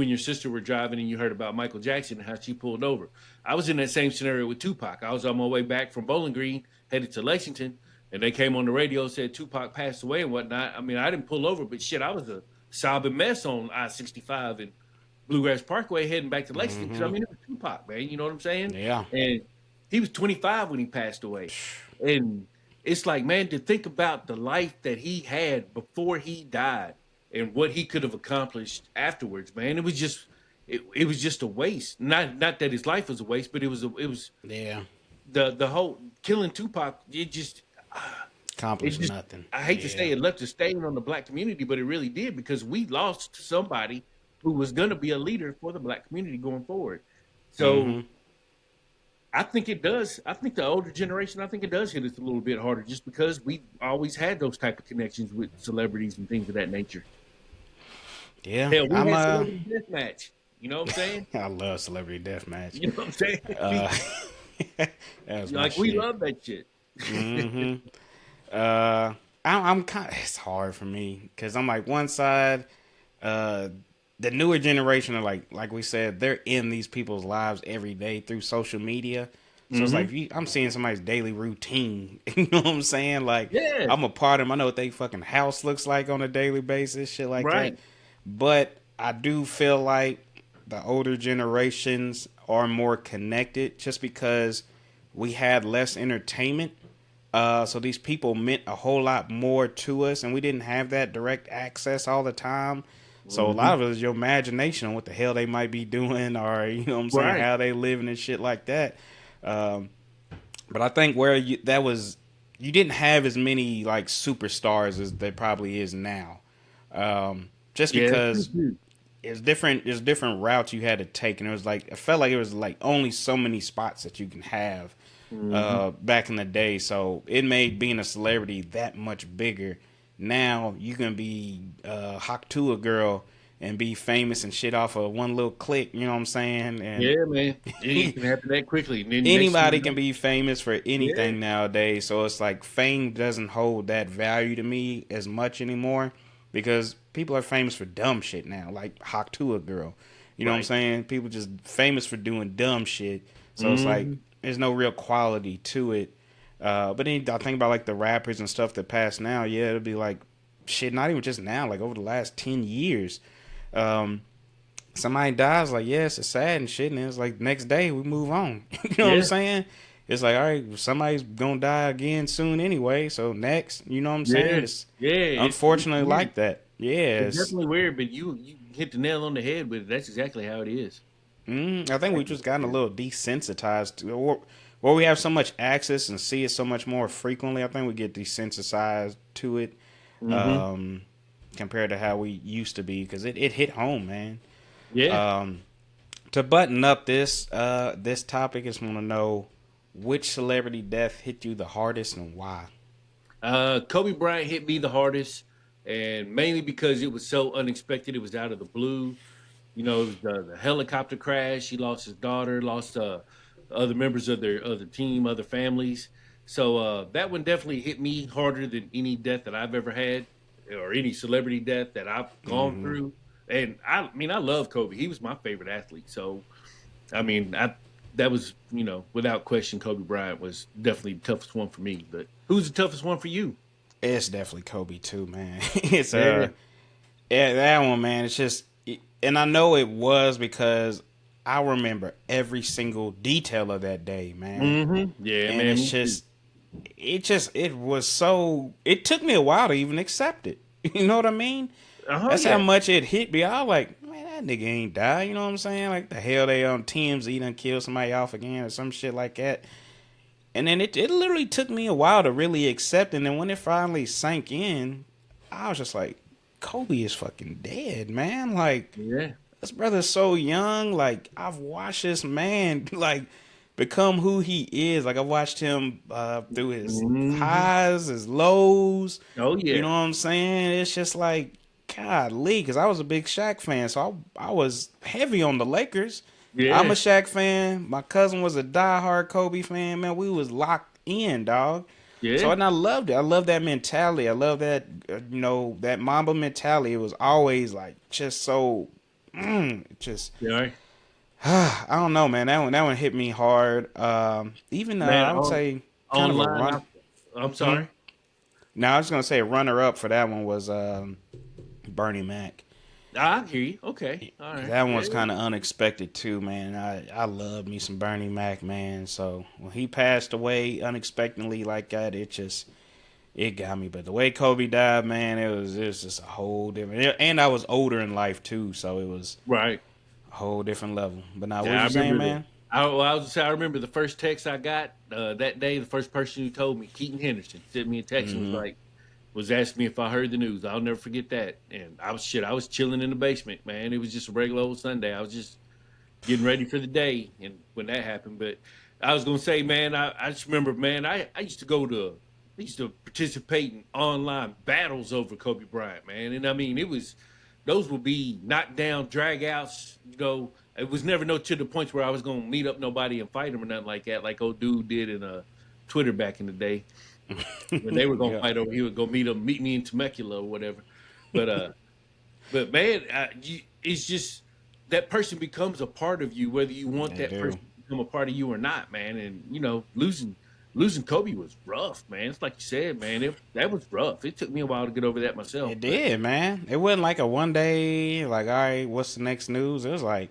and your sister were driving and you heard about Michael Jackson and how she pulled over. I was in that same scenario with Tupac. I was on my way back from Bowling Green, headed to Lexington, and they came on the radio, said Tupac passed away and whatnot. I mean, I didn't pull over, but shit, I was a sobbing mess on I-65 and Bluegrass Parkway heading back to Lexington because I Mm-hmm. mean it was Tupac, man. You know what I'm saying? Yeah. And he was 25 when he passed away, and it's like, man, to think about the life that he had before he died and what he could have accomplished afterwards, man. It was just a waste. Not that his life was a waste, but it was Yeah. the whole killing Tupac. It Accomplished just nothing. I hate to Yeah. say it left a stain on the black community, but it really did because we lost somebody who was going to be a leader for the black community going forward. So Mm-hmm. I think it does. I think the older generation, I think it does hit us a little bit harder just because we always had those type of connections with celebrities and things of that nature. Yeah. Hell, we I'm had celebrity death match. You know what I'm saying? I love Celebrity Deathmatch. You know what I'm saying? Uh, that was my We shit. love that shit. Hmm. Uh, I'm kind. It's hard for me because I'm like one side, uh, the newer generation are like we said, they're in these people's lives every day through social media. So it's like Hmm. I'm seeing somebody's daily routine. You know what I'm saying? Like Yeah, I'm a part of them. I know what they fucking house looks like on a daily basis, shit like that. right. But I do feel like the older generations are more connected just because we had less entertainment. So these people meant a whole lot more to us, and we didn't have that direct access all the time. So a lot Hmm. of it is your imagination on what the hell they might be doing, or you know what I'm saying, Right. how they living and shit like that. Um, but I think that was, you didn't have as many like superstars as there probably is now. Just Yeah, it's true because too. there's different routes you had to take, and it was like, I felt like it was like only so many spots that you can have Hmm. back in the day. So it made being a celebrity that much bigger. Now you can be Hawk to a girl and be famous and shit off of one little click. You know what I'm saying? And Yeah, man. It can happen that quickly. And then next thing you anybody can know, be famous for yeah, anything nowadays. So it's like fame doesn't hold that value to me as much anymore because people are famous for dumb shit now, like Hawk to a girl. You know what I'm right. saying? People just famous for doing dumb shit. So it's like Hmm. there's no real quality to it. But then I think about like the rappers and stuff that pass now. Yeah, it'll be like shit. Not even just now. Like over the last 10 years, um, somebody dies, like, yes, it's sad and shit, and it's like next day we move on. You know what I'm Yeah, saying? It's like, all right, somebody's gonna die again soon anyway, so next, you know what I'm saying? yeah, It's yeah. It's unfortunately weird. like that. It's Yes. definitely weird, but you hit the nail on the head with it. That's exactly how it is. I think we Exactly just how it gotten a is. little desensitized to, or we have so much access and see it so much more frequently. I think we get desensitized to it. Mm-hmm. compared to how we used to be because it hit home, man. Yeah. Um, to button up this topic, I just want to know which celebrity death hit you the hardest and why. Kobe Bryant hit me the hardest, and mainly because it was so unexpected. It was out of the blue. You know, it was the helicopter crash. He lost his daughter, lost other members of their other team, other families. So that one definitely hit me harder than any death that I've ever had, or any celebrity death that I've gone Hmm. through. And I mean, I love Kobe. He was my favorite athlete. So I mean, I that was, without question, Kobe Bryant was definitely the toughest one for me. But who's the toughest one for you? It's definitely Kobe too, man. It's Yeah. yeah, that one, man. It's just, and I know it was because I remember every single detail of that day, man. Yeah, And man, it's me too. just, it was so. It took me a while to even accept it. You know what I mean? Oh That's how yeah. much it hit me. I was like, man, that nigga ain't die. You know what I'm saying? Like the hell they on teams, he done kill somebody off again or some shit like that. And then it literally took me a while to really accept it. And then when it finally sank in, I was just like, Kobe is fucking dead, man. Like, Yeah. this brother's so young. Like, I've watched this man, like, become who he is. Like, I've watched him through his Hmm. highs, his lows. Oh You yeah. know what I'm saying? It's just like, God, Lee, because I was a big Shaq fan. So I was heavy on the Lakers. I'm a Yeah. Shaq fan. My cousin was a diehard Kobe fan. Man, we was locked in, dog. So Yeah. and I loved it. I love that mentality. I love that that Mamba mentality. It was always like just so, just Yeah. I don't know, man. That one hit me hard. Even Man, I would say kind of a online, run. I'm Hmm? sorry. Now I was gonna say a runner up for that one was Bernie Mac. I hear you. Okay. All right. That one Yeah. was kind of unexpected too, man. I love me some Bernie Mac, man. So when he passed away unexpectedly like that, it got me. But the way Kobe died, man, it was just a whole different. And I was older in life too, so it was Right. a whole different level. But now, what Yeah, was I you saying, remember man? well, I was gonna say I remember the first text I got that day. The first person who told me, Keaton Henderson, sent me a text and Hmm. was asking me if I heard the news. I'll never forget that. And I was chilling in the basement, man. It was just a regular old Sunday. I was just getting ready for the day, and when that happened. But I was gonna say, man, I just remember, man, I used to participate in online battles over Kobe Bryant, man. And I mean, those would be knockdown, drag outs. It was never no to the points where I was gonna meet up nobody and fight him or nothing like that, like old dude did in Twitter back in the day when they were gonna Yeah, fight over. He would go meet me in Temecula or whatever. But but man, it's just that person becomes a part of you, whether you want they that do. person to become a part of you or not, man. And losing Kobe was rough, man. It's like you said, man. That was rough. It took me a while to get over that myself, It but did, man. It wasn't like a one day, like, all right, what's the next news? It was like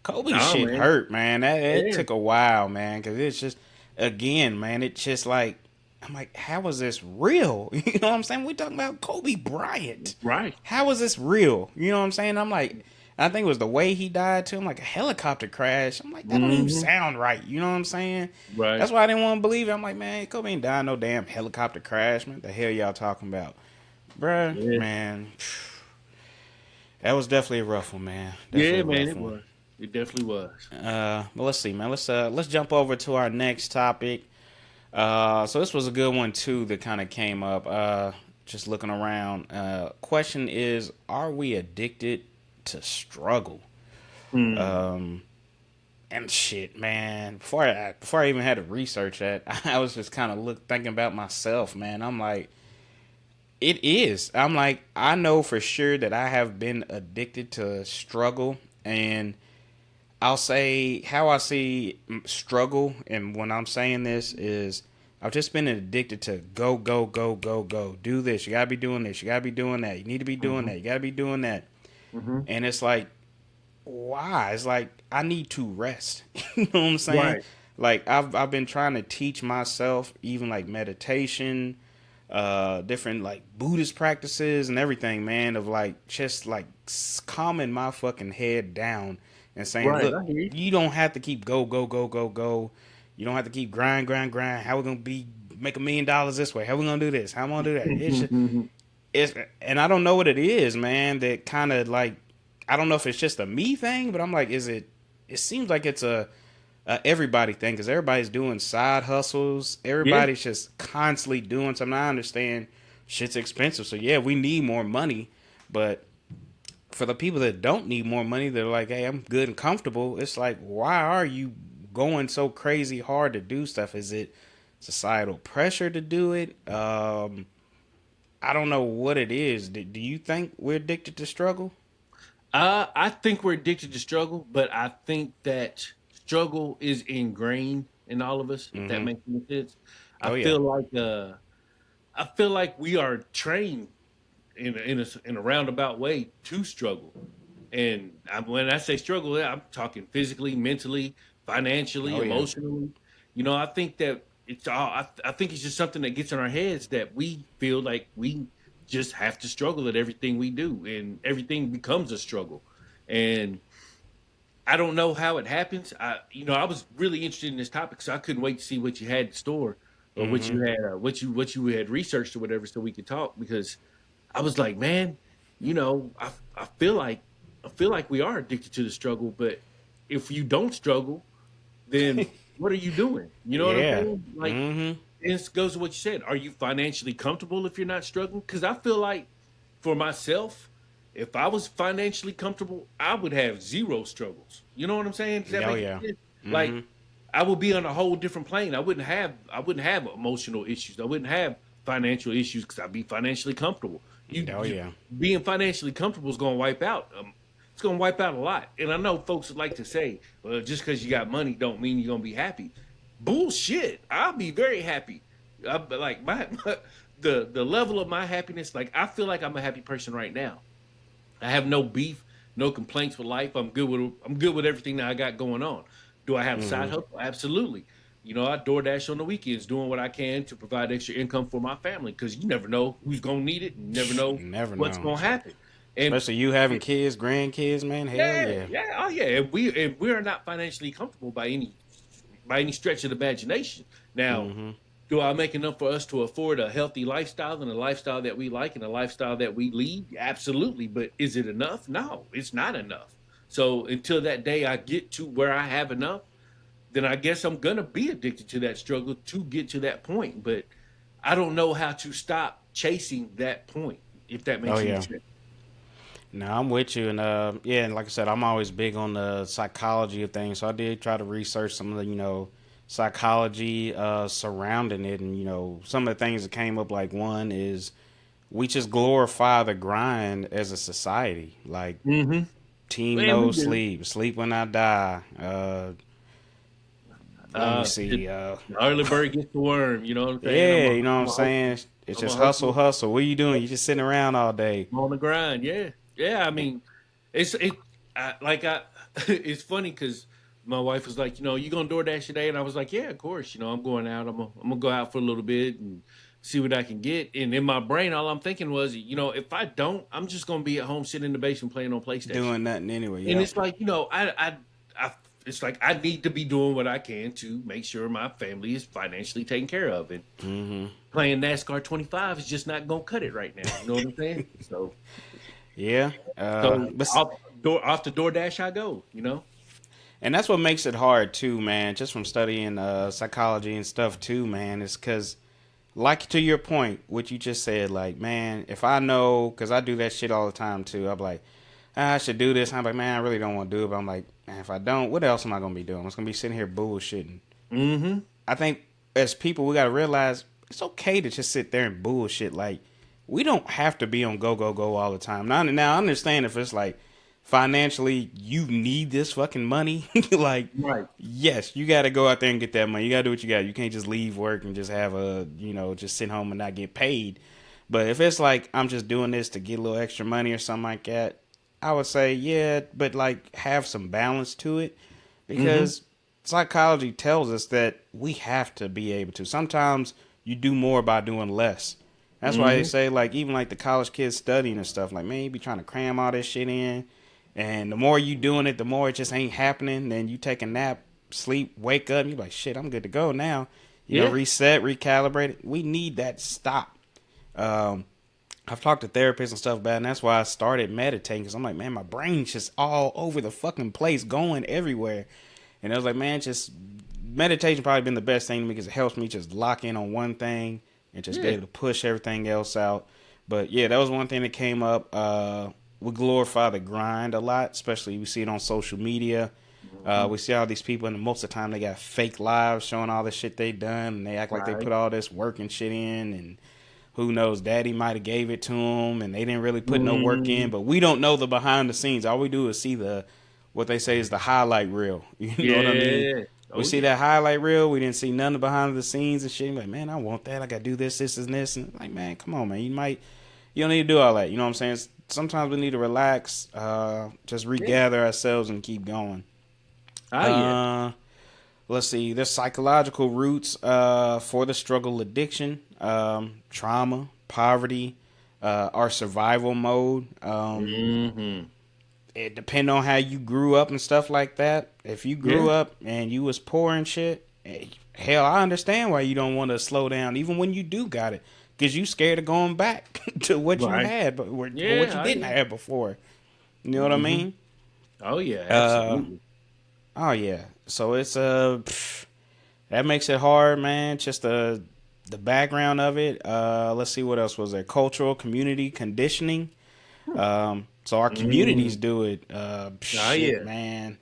Kobe no, shit man. hurt, man. That it Yeah, took a while, man, because it's just again, man. It's just like I'm like, how is this real? You know what I'm saying? We talking about Kobe Bryant. right. How is this real? You know what I'm saying? I'm like, I think it was the way he died too. I'm like a helicopter crash. I'm like, that don't even Hmm. sound right. You know what I'm saying? Right. That's why I didn't want to believe it. I'm like, man, Kobe ain't died no damn helicopter crash, man. The hell y'all talking about, bruh? Yeah. Man, that was definitely a rough one, man. Definitely Yeah, a man. rough It one. was. It definitely was. But let's see, man. Let's jump over to our next topic. So this was a good one too that kind of came up. Just looking around. Question is, are we addicted to struggle? Hmm. Um, and shit, man. Before I even had to research that, I was just kind of thinking about myself, man. I'm like, it is. I'm like, I know for sure that I have been addicted to struggle, and I'll say how I see struggle, and when I'm saying this is I've just been addicted to go, go, go, go, go. Do this. You gotta be doing this. You gotta be doing that. You need to be doing Hmm. that. You gotta be doing that. Hmm. And it's like, why? It's like I need to rest. You know what I'm saying? Right. Like I've been trying to teach myself even like meditation, different like Buddhist practices and everything, man, of like just like calming my fucking head down and saying, Right. look, I hear you. you don't have to keep go, go, go, go, go. You don't have to keep grind, grind, grind. How we gonna be make $1 million this way? How we gonna do this? How we gonna do that? It's just, it's, and I don't know what it is, man. That kind of like, I don't know if it's just a me thing, but I'm like, is it? It seems like it's a everybody thing because everybody's doing side hustles. Yeah. Everybody's just constantly doing something. I understand shit's expensive, so yeah, we need more money. But for the people that don't need more money, they're like, hey, I'm good and comfortable. It's like, why are you going so crazy hard to do stuff? Is it societal pressure to do it? I don't know what it is. Do you think we're addicted to struggle? I think we're addicted to struggle, but I think that struggle is ingrained in all of us. If that Mm-hmm. makes any sense, I Oh yeah. feel like I feel like we are trained in a roundabout way to struggle. And when I say struggle, I'm talking physically, mentally, financially, Oh yeah. emotionally. I think that it's all. I think it's just something that gets in our heads that we feel like we just have to struggle at everything we do, and everything becomes a struggle. And I don't know how it happens. I was really interested in this topic, so I couldn't wait to see what you had in store or what Mm-hmm. you had, what you had researched or whatever, so we could talk. Because I was like, man, I feel like we are addicted to the struggle, but if you don't struggle, then what are you doing? You know what I'm Yeah. saying? Like, Mm-hmm. it goes to what you said. Are you financially comfortable if you're not struggling? Because I feel like for myself, if I was financially comfortable, I would have zero struggles. You know what I'm saying? Does that Oh make yeah. sense? Like, Mm-hmm. I would be on a whole different plane. I wouldn't have emotional issues. I wouldn't have financial issues because I'd be financially comfortable. Oh You yeah. being financially comfortable is going to wipe out. It's going to wipe out a lot. And I know folks would like to say, well, just because you got money don't mean you're going to be happy. Bullshit. I'll be very happy. Like the level of my happiness. Like, I feel like I'm a happy person right now. I have no beef, no complaints with life. I'm good with everything that I got going on. Do I have a side Mm-hmm. hustle? Absolutely. I DoorDash on the weekends, doing what I can to provide extra income for my family because you never know who's gonna need it, and you never know You never what's know. gonna happen. And Especially you having kids, grandkids, man. Hell yeah, yeah. yeah, oh yeah. And we are not financially comfortable by any stretch of the imagination. Now, Mm-hmm. do I make enough for us to afford a healthy lifestyle and a lifestyle that we like and a lifestyle that we lead? Absolutely. But is it enough? No, it's not enough. So until that day I get to where I have enough, then I guess I'm gonna be addicted to that struggle to get to that point. But I don't know how to stop chasing that point, if that Oh makes any yeah. sense. No, I'm with you, and yeah, and like I said, I'm always big on the psychology of things. So I did try to research some of the, psychology surrounding it, and some of the things that came up. Like one is we just glorify the grind as a society. Like Mm-hmm. team And we no do. sleep, sleep when I die. Let me The see. the early bird gets the worm. You know what I'm saying? Yeah, you know what I'm I'm a hustle. saying. It's I'm a just hustle, hustler. hustle. What are you doing? You just sitting around all day. I'm on the grind. Yeah, yeah. I mean, it's it. It's funny because my wife was like, you gonna DoorDash today, and I was like, yeah, of course. I'm going out. I'm gonna go out for a little bit and see what I can get. And in my brain, all I'm thinking was, if I don't, I'm just gonna be at home sitting in the basement playing on PlayStation. Doing nothing anyway. And Yep. it's like, I it's like I need to be doing what I can to make sure my family is financially taken care of. And Hmm. playing NASCAR 25 is just not gonna cut it right now. You know what I'm saying? So Yeah. so But off the DoorDash I go. and that's what makes it hard too, man. Just from studying psychology and stuff too, man. Is because, like to your point, what you just said, like, man, if I know, because I do that shit all the time too. I'm like, I should do this. I'm like, man, I really don't want to do it. But I'm like, man, if I don't, what else am I gonna be doing? I'm just gonna be sitting here bullshitting. Mm-hmm. I think as people, we gotta realize it's okay to just sit there and bullshit. Like, we don't have to be on go go go all the time. Now I understand if it's like financially you need this fucking money. Like, Right. yes, you got to go out there and get that money. You got to do what you got. You can't just leave work and just have just sit home and not get paid. But if it's like I'm just doing this to get a little extra money or something like that, I would say yeah, but like have some balance to it Mm-hmm. because psychology tells us that we have to be able to. Sometimes you do more by doing less. That's why they Mm-hmm. say like even like the college kids studying and stuff like man, you be trying to cram all this shit in, and the more you doing it, the more it just ain't happening. Then you take a nap, sleep, wake up, and you like shit, I'm good to go now. Yeah. Reset, recalibrate. We need that stop. Um, I've talked to therapists and stuff about it, and that's why I started meditating, because I'm like, man, my brain's just all over the fucking place, going everywhere. And I was like, man, just meditation probably been the best thing to me, because it helps me just lock in on one thing and just be Yeah. able to push everything else out. But yeah, that was one thing that came up. We glorify the grind a lot, especially we see it on social media. Hmm. We see all these people, and most of the time they got fake lives showing all the shit they done, and they act like they Right. put all this work and shit in, and who knows, daddy might have gave it to them, and they didn't really put no work in. Hmm. But we don't know the behind the scenes. All we do is see the what they say is the highlight reel. You know what I mean? Yeah. We Oh see yeah. that highlight reel. We didn't see none of behind the scenes and shit. Like, man, I want that. I got to do this, this, and this. And like, man, come on, man. You don't need to do all that. You know what I'm saying? Sometimes we need to relax, just Yeah. regather ourselves and keep going. Oh yeah. Uh, let's see. There's psychological roots for the struggle, addiction, trauma, poverty, our survival mode. Hmm. It depend on how you grew up and stuff like that. If you grew Yeah. up and you was poor and shit, hell, I understand why you don't want to slow down, even when you do got it, because you scared of going back to what you Right. had, but what you Yeah. Oh didn't yeah. have before. You know what I Hmm. mean? Oh yeah. Uh, Absolutely. oh yeah. So it's that makes it hard, man. Just the background of it. Let's see what else was there. Cultural, community, conditioning. So our communities Mm. do it. Oh Shit, yeah. man.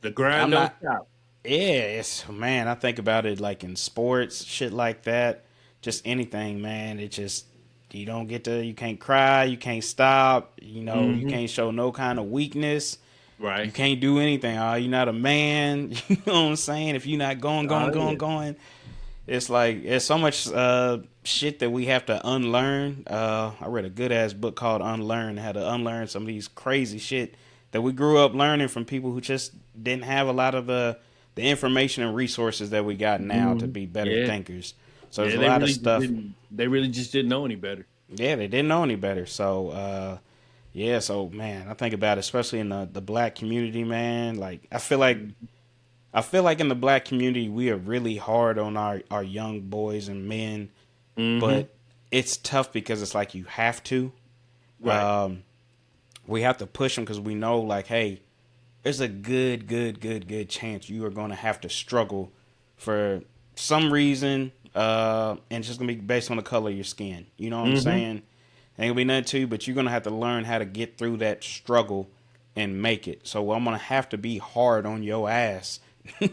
The grind I'm don't not. stop. Yeah, it's man. I think about it like in sports, shit like that. Just anything, man. It just you don't get to. You can't cry. You can't stop. You know, you Hmm. can't show no kind of weakness. You Right. can't do anything. You're not a man. You know what I'm saying? If you're not going, going, Oh going, yeah. going, it's like it's so much shit that we have to unlearn. I read a good ass book called Unlearn, how to unlearn some of these crazy shit that we grew up learning from people who just didn't have a lot of the information and resources that we got now to Hmm. be better Yeah. thinkers. So there's Yeah. a They lot of really just stuff. didn't. They really just didn't know any better. Yeah, they didn't know any better. So yeah, so man, I think about it, especially in the black community, man. Like I feel like in the black community we are really hard on our young boys and men, Hmm. but it's tough because it's like you have to. Right. Um, we have to push them because we know, like, hey, there's a good chance you are going to have to struggle for some reason, and it's just gonna be based on the color of your skin. You know what I'm Hmm. saying? Ain't gonna be nothing to you, but you're gonna have to learn how to get through that struggle and make it. So I'm gonna have to be hard on your ass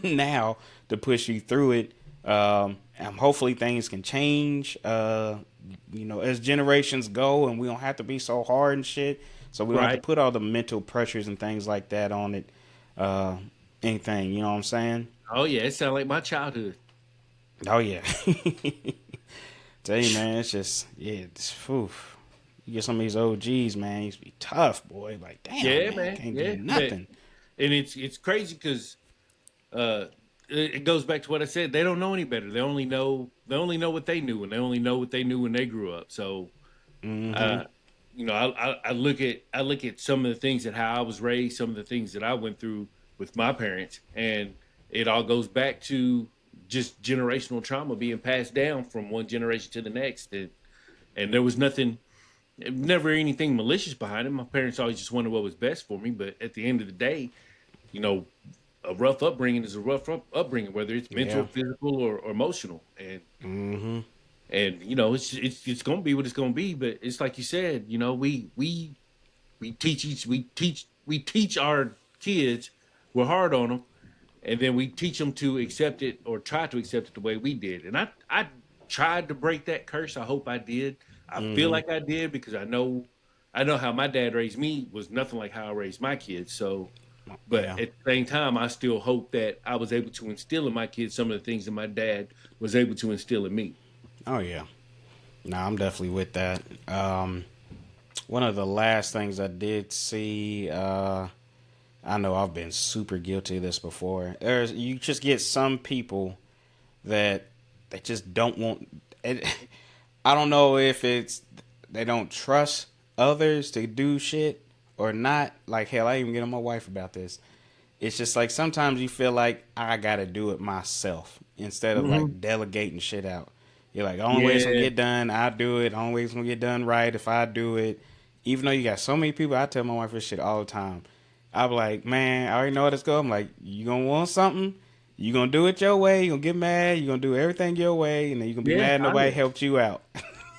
now to push you through it. And hopefully things can change. As generations go, and we don't have to be so hard and shit. So we don't have to Right. put all the mental pressures and things like that on it. Uh, Anything, you know what I'm saying? Oh yeah. It sounded like my childhood. Oh yeah. Tell you, man, it's just whew. You get some of these OGs, man, it used to be tough, boy. Like, damn, Yeah, man, I man. can't do Yeah. But nothing. and it's crazy because uh, it goes back to what I said. They don't know any better. They only know what they knew, and they only know what they knew when they grew up. So, Mm-hmm. uh, I look at some of the things that how I was raised, some of the things that I went through with my parents, and it all goes back to just generational trauma being passed down from one generation to the next, and there was nothing, never anything malicious behind it. My parents always just wanted what was best for me, but at the end of the day, you know, a rough upbringing is a rough upbringing, whether it's mental, Yeah. physical, or emotional. Mm-hmm. And it's going to be what it's going to be. But it's like you said, we teach our kids. We're hard on them, and then we teach them to accept it or try to accept it the way we did. And I tried to break that curse. I hope I did. I feel Mm-hmm. like I did because I know how my dad raised me was nothing like how I raised my kids. So, but Yeah. at the same time, I still hope that I was able to instill in my kids some of the things that my dad was able to instill in me. Oh yeah. No, I'm definitely with that. One of the last things I did see, I know I've been super guilty of this before. You just get some people that they just don't want. It, I don't know if it's they don't trust others to do shit or not. Like hell, I even get on my wife about this. It's just like sometimes you feel like I gotta do it myself instead of Hmm. like delegating shit out. You're like, the only way it's gonna Yeah. get done, I do it. The only way it's gonna get done right if I do it. Even though you got so many people, I tell my wife this shit all the time. I'm like, man, I already know how this go. I'm like, you gonna want something, you gonna do it your way. You gonna get mad. You gonna do everything your way, and then you gonna be Yeah. mad nobody helped you out.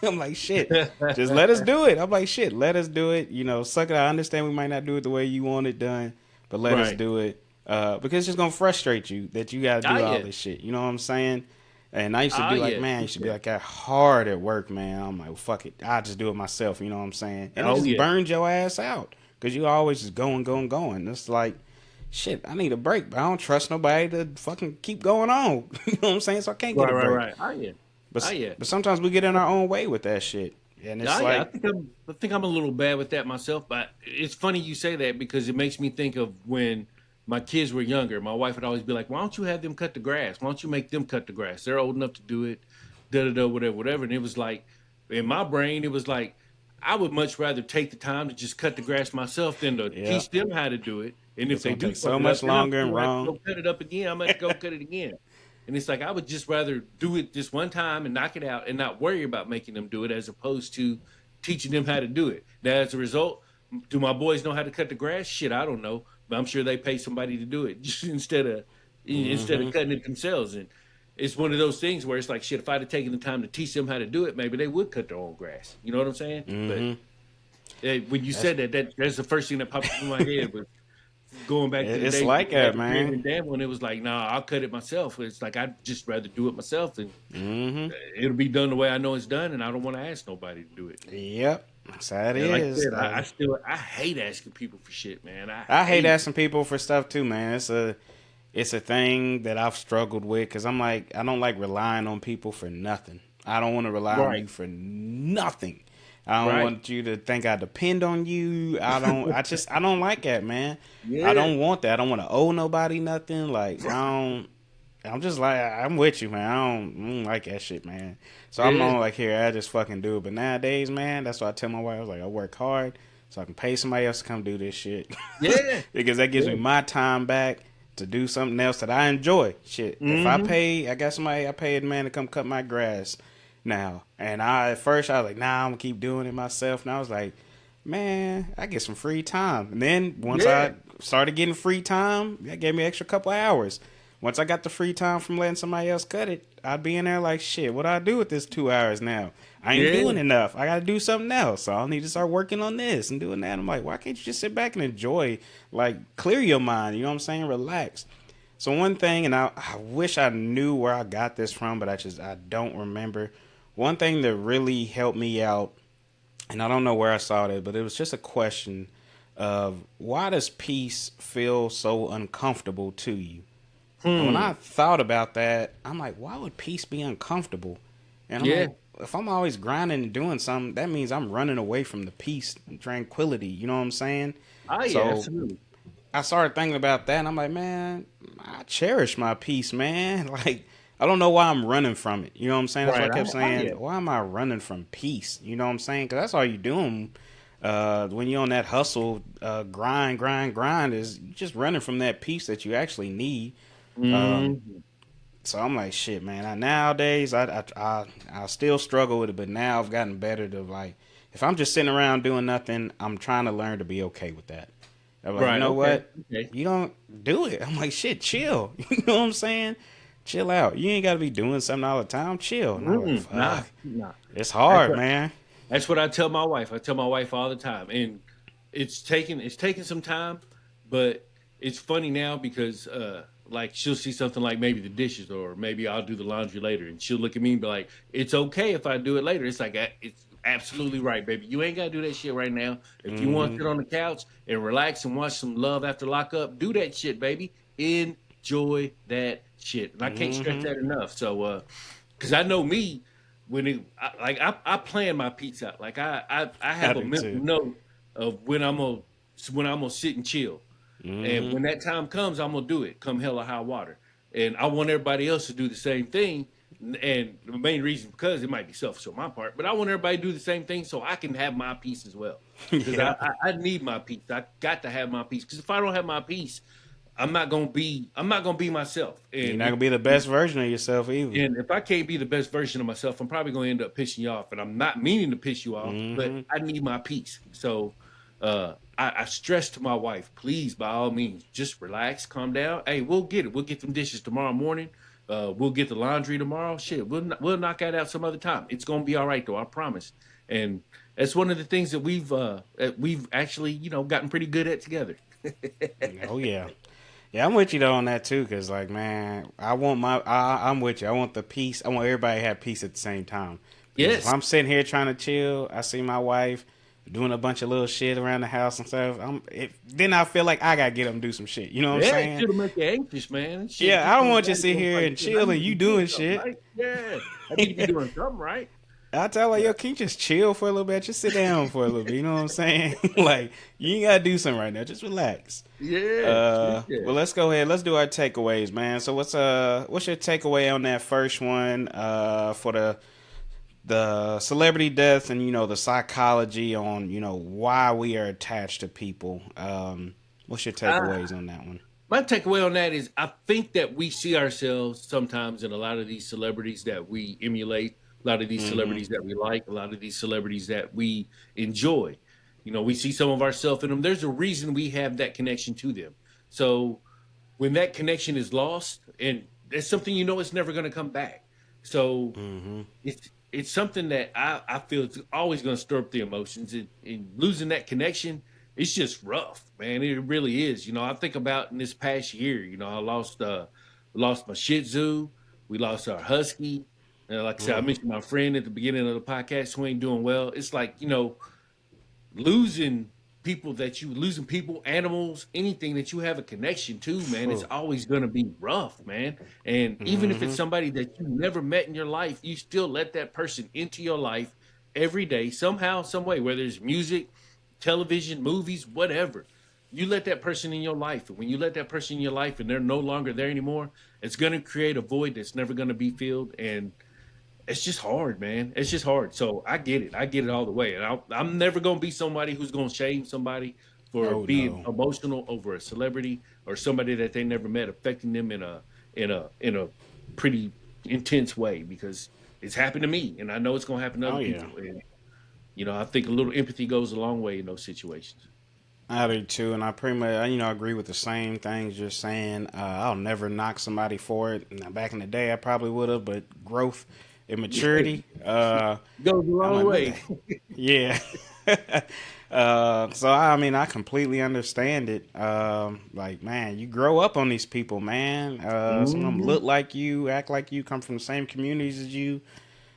I'm like, shit, just let us do it. I'm like, shit, let us do it. You know, suck it. I understand we might not do it the way you want it done, but let us Right. do it. Because it's just gonna frustrate you that you gotta Oh do all yeah. this shit. You know what I'm saying? And I used to Oh be like, yeah. man, I used to be like that hard at work, man. I'm like, well, fuck it, I just do it myself. You know what I'm saying? And it Oh just yeah. burns your ass out because you always just going, going, going. It's like, shit, I need a break, but I don't trust nobody to fucking keep going on. You know what I'm saying? So I can't get Right. a Right. break. Right. Oh yeah. Oh yeah. But sometimes we get in our own way with that shit, and it's Oh yeah. like, I think I'm a little bad with that myself. But it's funny you say that because it makes me think of when my kids were younger. My wife would always be like, "Why don't you have them cut the grass? Why don't you make them cut the grass? They're old enough to do it." Da da da. Whatever. Whatever. And it was like in my brain, it was like I would much rather take the time to just cut the grass myself than to yeah, teach them how to do it. And if it's they gonna do take fuck so it up, much then I'm longer still and gonna have to wrong. go cut it up again. I'm gonna have to go cut it again. And it's like I would just rather do it just one time and knock it out and not worry about making them do it as opposed to teaching them how to do it. Now, as a result, do my boys know how to cut the grass? Shit, I don't know, but I'm sure they pay somebody to do it just instead of Hmm. cutting it themselves. And it's one of those things where it's like, shit, if I'd have taken the time to teach them how to do it, maybe they would cut their own grass. You know what I'm saying? But Hmm. when you That's said that's the first thing that popped in my head was going back to the it's days like we had that, the Jam man. and Dam when it was like, nah, I'll cut it myself. It's like I'd just rather do it myself, and Hmm. it'll be done the way I know it's done, and I don't want to ask nobody to do it. Yep, that's how it And like I is. said, I hate asking people for shit, man. I I hate hate it. asking people for stuff too, man. It's a thing that I've struggled with because I'm like, I don't like relying on people for nothing. I don't want to rely on Right, you for nothing. I don't right, want you to think I depend on you. I don't like that, man. I yeah, don't want that. I don't want to owe nobody nothing. Like, I'm just like, I'm with you, man. I don't like that shit, man. So I'm yeah, on like, here, I just fucking do it. But nowadays, man, that's why I tell my wife, I was like, I work hard so I can pay somebody else to come do this shit. yeah, Because that gives me yeah. my time back to do something else that I enjoy. Shit. If Mm-hmm. I got somebody, I paid a man to come cut my grass now. And at first I was like, nah, I'm gonna keep doing it myself. And I was like, man, I get some free time. And then once Yeah, I started getting free time, that gave me an extra couple of hours. Once I got the free time from letting somebody else cut it, I'd be in there like, shit, what do I do with this 2 hours now? I ain't yeah, doing enough. I gotta do something else. So I'll need to start working on this and doing that. I'm like, why can't you just sit back and enjoy, like, clear your mind? You know what I'm saying? Relax. So one thing, and I wish I knew where I got this from, but I don't remember. One thing that really helped me out, and I don't know where I saw it, but it was just a question of why does peace feel so uncomfortable to you? And when I hmm, thought about that, I'm like, why would peace be uncomfortable? And I'm yeah. like, if I'm always grinding and doing something, that means I'm running away from the peace and tranquility. You know what I'm saying? Oh yeah, So absolutely. I started thinking about that, and I'm like, man, I cherish my peace, man. Like, I don't know why I'm running from it. You know what I'm saying? That's why I Right. kept Oh saying, yeah. why am I running from peace? You know what I'm saying? Because that's all you doing when you're on that hustle, grind, is you just running from that peace that you actually need. Um, Mm-hmm. so I'm like, shit, man. Nowadays, I still struggle with it, but now I've gotten better to like, if I'm just sitting around doing nothing, I'm trying to learn to be okay with that. I'm like, you Right. know Okay. what? Okay. You don't do it. I'm like, shit, chill. You know what I'm saying? Chill out. You ain't got to be doing something all the time. Chill. And I'm like, Mm-mm. Nah. fuck, Nah. it's That's hard, what man. That's what I tell my wife. I tell my wife all the time, and it's taking some time, but it's funny now because like she'll see something like maybe the dishes or maybe I'll do the laundry later, and she'll look at me and be like, "It's okay if I do it later." It's like it's absolutely right, baby. You ain't gotta do that shit right now. If you want to Hmm. sit on the couch and relax and watch some Love After Lockup, do that shit, baby. Enjoy that shit, and I can't stress Hmm. that enough. So, because I know me when I plan my peace out. Like I I have a do mental too. note of when I'm gonna sit and chill. And Hmm. when that time comes, I'm gonna do it, come hell or high water. And I want everybody else to do the same thing. And the main reason because it might be selfish on my part, but I want everybody to do the same thing so I can have my peace as well. Because Yeah. I need my peace. I got to have my peace. Because if I don't have my peace, I'm not gonna be myself. You're not gonna be the best version of yourself either. And if I can't be the best version of myself, I'm probably gonna end up pissing you off. And I'm not meaning to piss you off, but Hmm. I need my peace. So I stress to my wife, please, by all means, just relax, calm down. Hey, we'll get it. We'll get them dishes tomorrow morning. We'll get the laundry tomorrow. Shit, we'll knock that out some other time. It's gonna be all right though, I promise. And that's one of the things that we've actually, gotten pretty good at together. Oh yeah. Yeah, I'm with you though on that too, cause like, man, I'm with you. I want the peace. I want everybody to have peace at the same time. Because if Yes. I'm sitting here trying to chill, I see my wife doing a bunch of little shit around the house and stuff. Then I feel like I gotta get up and do some shit. You know what I'm Yeah, saying? shit'll make you anxious, man. Shit, Yeah, get I don't you want you to anxiety sit going here like, and shit, I chill and need to you be doing doing something shit. right. Yeah, I need to be doing something right. I tell her, Yeah, yo, can you just chill for a little bit? Just sit down for a little bit. You know what I'm saying? Like, you ain't gotta do something right now. Just relax. yeah, yeah. Well, let's go ahead. Let's do our takeaways, man. So, what's your takeaway on that first one? For the celebrity death and the psychology on why we are attached to people. What's your Ah, takeaways on that one? my takeaway on that is I think that we see ourselves sometimes in a lot of these celebrities that we emulate, a lot of these Mm-hmm. celebrities that we like, a lot of these celebrities that we enjoy. We see some of ourselves in them. There's a reason we have that connection to them. So when that connection is lost, and it's something it's never going to come back. So Mm-hmm. it's something that I feel it's always going to stir up the emotions. And losing that connection, it's just rough, man. It really is. I think about in this past year. I lost my Shih Tzu. We lost our Husky. And like I said, I Mm. mentioned my friend at the beginning of the podcast who ain't doing well. It's like losing losing people, animals, anything that you have a connection to, man, it's Phew. always going to be rough, man. And even if it's Mm-hmm. somebody that you never met in your life, you still let that person into your life every day, somehow, some way, whether it's music, television, movies, whatever. You let that person in your life. And when you let that person in your life and they're no longer there anymore, it's going to create a void that's never going to be filled. And it's just hard, man. It's just hard. So I get it. I get it all the way. And I'm never going to be somebody who's going to shame somebody for Oh being no. emotional over a celebrity or somebody that they never met, affecting them in a pretty intense way, because it's happened to me and I know it's going to happen to Oh other yeah. people. And I think a little empathy goes a long way in those situations. I do too, and I pretty much agree with the same things you're saying. I'll never knock somebody for it. Now, back in the day, I probably would have, but growth and maturity. Goes a I'm long like, what way. the yeah. So I completely understand it. Like, man, you grow up on these people, man. Some of them Mhm. look like you, act like you, come from the same communities as you,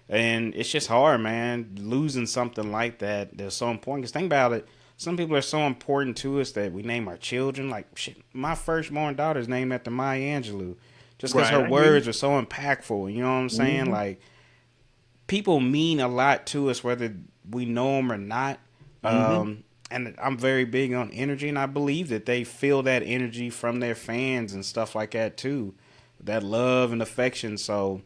and it's just hard, man. Losing something like that that's so important. Cause think about it. Some people are so important to us that we name our children. Like, shit, my firstborn daughter's named after Maya Angelou, just because Right. her I hear you. words are so impactful. You know what I'm saying? Hmm. Like, people mean a lot to us, whether we know them or not. Hmm. And I'm very big on energy, and I believe that they feel that energy from their fans and stuff like that too, that love and affection. So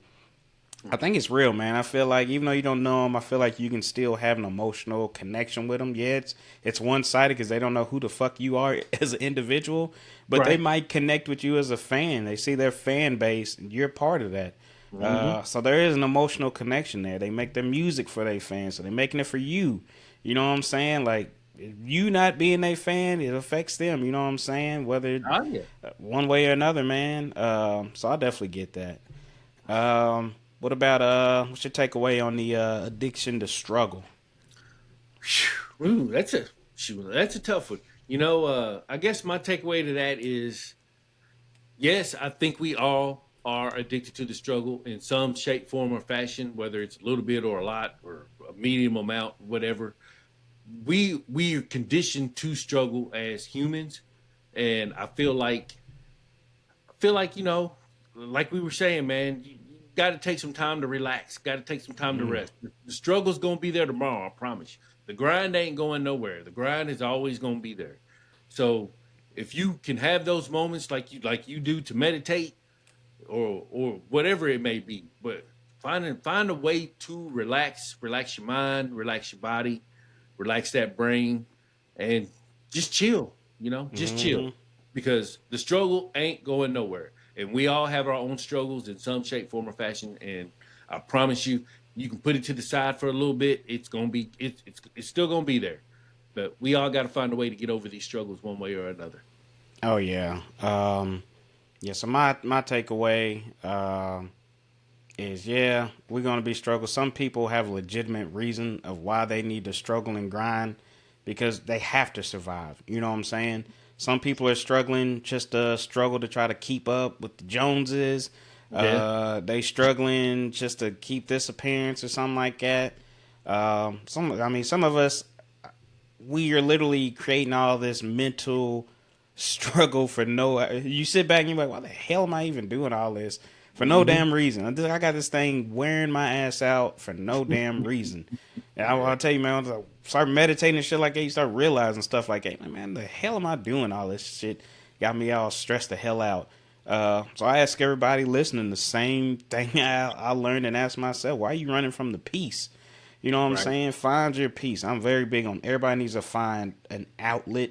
I think it's real, man. I feel like even though you don't know them, I feel like you can still have an emotional connection with them. Yeah, it's one sided because they don't know who the fuck you are as an individual, but they Right. might connect with you as a fan. They see their fan base, and you're part of that. Hmm. So there is an emotional connection there. They make their music for their fans, so they're making it for you. You know what I'm saying? Like, you not being a fan, it affects them. You know what I'm saying? Whether Oh yeah. one way or another, man. So I definitely get that. What about what's your takeaway on the addiction to struggle? Phew. Ooh, that's a tough one. I guess my takeaway to that is yes, I think we all are addicted to the struggle in some shape, form, or fashion, whether it's a little bit or a lot or a medium amount, whatever. We are conditioned to struggle as humans, and I feel like like we were saying, man, you got to take some time to relax. Got to take some time to Mm, rest. The struggle's gonna be there tomorrow. I promise you. The grind ain't going nowhere. The grind is always gonna be there. So if you can have those moments like you do to meditate or whatever it may be, but find a way to relax your mind, relax your body, relax that brain, and just chill. Just mm-hmm. chill. because the struggle ain't going nowhere. And we all have our own struggles in some shape, form, or fashion. And I promise you, you can put it to the side for a little bit. It's gonna be it's still gonna be there. But we all got to find a way to get over these struggles one way or another. Oh yeah. Yeah. So my takeaway is yeah, we're gonna be struggle. Some people have a legitimate reason of why they need to struggle and grind because they have to survive. You know what I'm saying? Some people are struggling just to struggle to try to keep up with the Joneses. Yeah, They struggling just to keep this appearance or something like that. Some of us, we are literally creating all this mental struggle for no. You sit back and you're like, why the hell am I even doing all this for no hmm damn reason? I got this thing wearing my ass out for no damn reason. And yeah, I'll tell you, man, I start meditating and shit like that. You start realizing stuff like that. Man, the hell am I doing all this shit? Got me all stressed the hell out. So I ask everybody listening the same thing I learned and ask myself, why are you running from the peace? You know what I'm right, saying? Find your peace. I'm very big on everybody needs to find an outlet,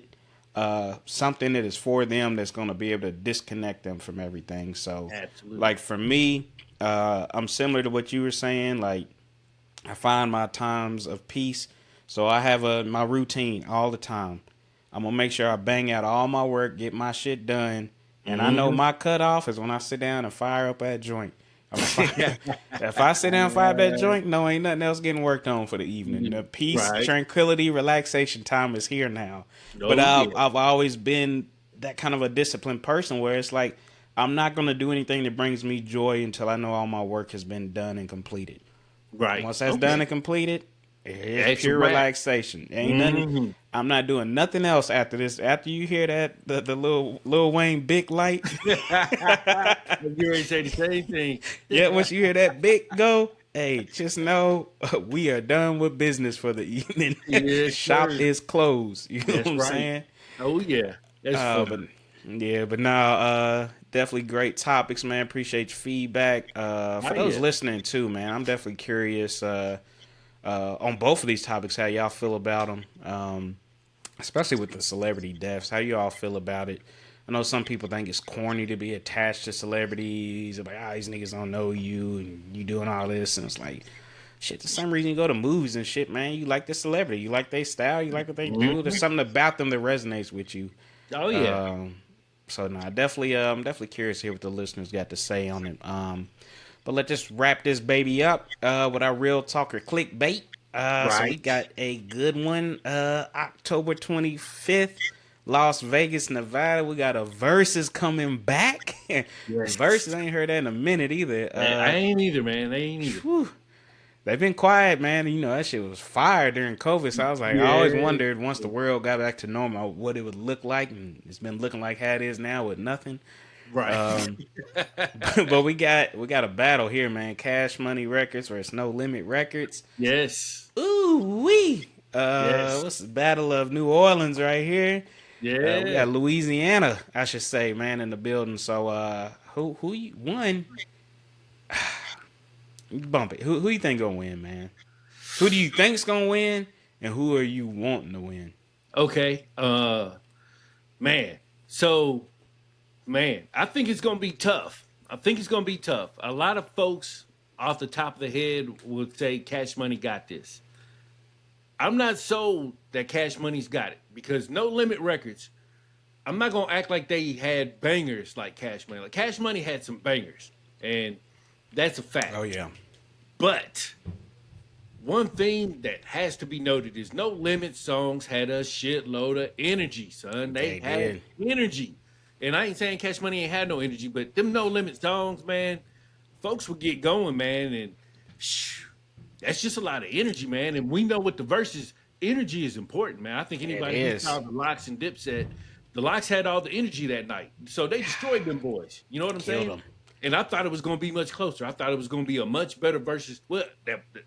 something that is for them that's going to be able to disconnect them from everything. So, absolutely. like for me, I'm similar to what you were saying. Like I find my times of peace. So I have my routine all the time. I'm gonna make sure I bang out all my work, get my shit done, and I know hmm my cutoff is when I sit down and fire up that joint. If I sit down and fire up that joint, no, ain't nothing else getting worked on for the evening. The peace, Right. tranquility, relaxation time is here now. But Oh yeah. I've always been that kind of a disciplined person where it's like I'm not gonna do anything that brings me joy until I know all my work has been done and completed. Right. Once that's done Okay. and completed, it's That's a pure wrap. relaxation. Ain't nothing. hmm I'm not doing nothing else after this. After you hear that, the little Lil Wayne big light. You already say the same thing. Yeah, once you hear that big go, hey, just know we are done with business for the evening. Yes, Shop sir. is closed. You know what That's I'm right. saying? Oh yeah. That's But fun. yeah, but now definitely great topics, man. Appreciate your feedback. Oh For those yeah. listening too, man, I'm definitely curious on both of these topics, how y'all feel about them, especially with the celebrity deaths. How you all feel about it? I know some people think it's corny to be attached to celebrities. Like, these niggas don't know you and you doing all this, and it's like, shit. The same reason you go to movies and shit, man. You like the celebrity, you like their style, you like what they do. There's Mhm. something about them that resonates with you. Oh yeah. Um, so no, definitely, I'm definitely curious to hear what the listeners got to say on it. But let's just wrap this baby up with our real talker clickbait. So we Right. got a good one. October 25th, Las Vegas, Nevada. We got a versus coming back. Yes. Versus, I ain't heard that in a minute either. I ain't either, man. They ain't either. Whew, they've been quiet, man. You know, that shit was fire during COVID. So I was like, I always Yeah. wondered once the world got back to normal what it would look like. And it's been looking like how it is now with nothing. Right. Um, but we got a battle here, man. Cash Money Records versus No Limit Records. Yes. Ooh wee. Yes. What's the Battle of New Orleans right here? We Yeah. got Louisiana, I should say, man, in the building. So who you won? Bump it. Who you think gonna win, man? Who do you think's gonna win, and who are you wanting to win? Okay. Man. So, man, I think it's gonna be tough. I think it's gonna be tough. A lot of folks off the top of the head would say Cash Money got this. I'm not sold that Cash Money's got it because No Limit Records, I'm not gonna act like they had bangers like Cash Money. Like Cash Money had some bangers, and that's a Oh fact. yeah, But one thing that has to be noted is No Limit songs had a shitload of energy, son. They they had did. energy. And I ain't saying Cash Money ain't had no energy, but them No Limit songs, man, folks would get going, man, and shh, that's just a lot of energy, man. And we know with the verses, energy is important, man. I think It anybody who saw is. the Locks and Dipset, the Locks had all the energy that night. So they destroyed them boys. You know what I'm Killed saying? them. And I thought it was going to be much closer. I thought it was going to be a much better versus. Well,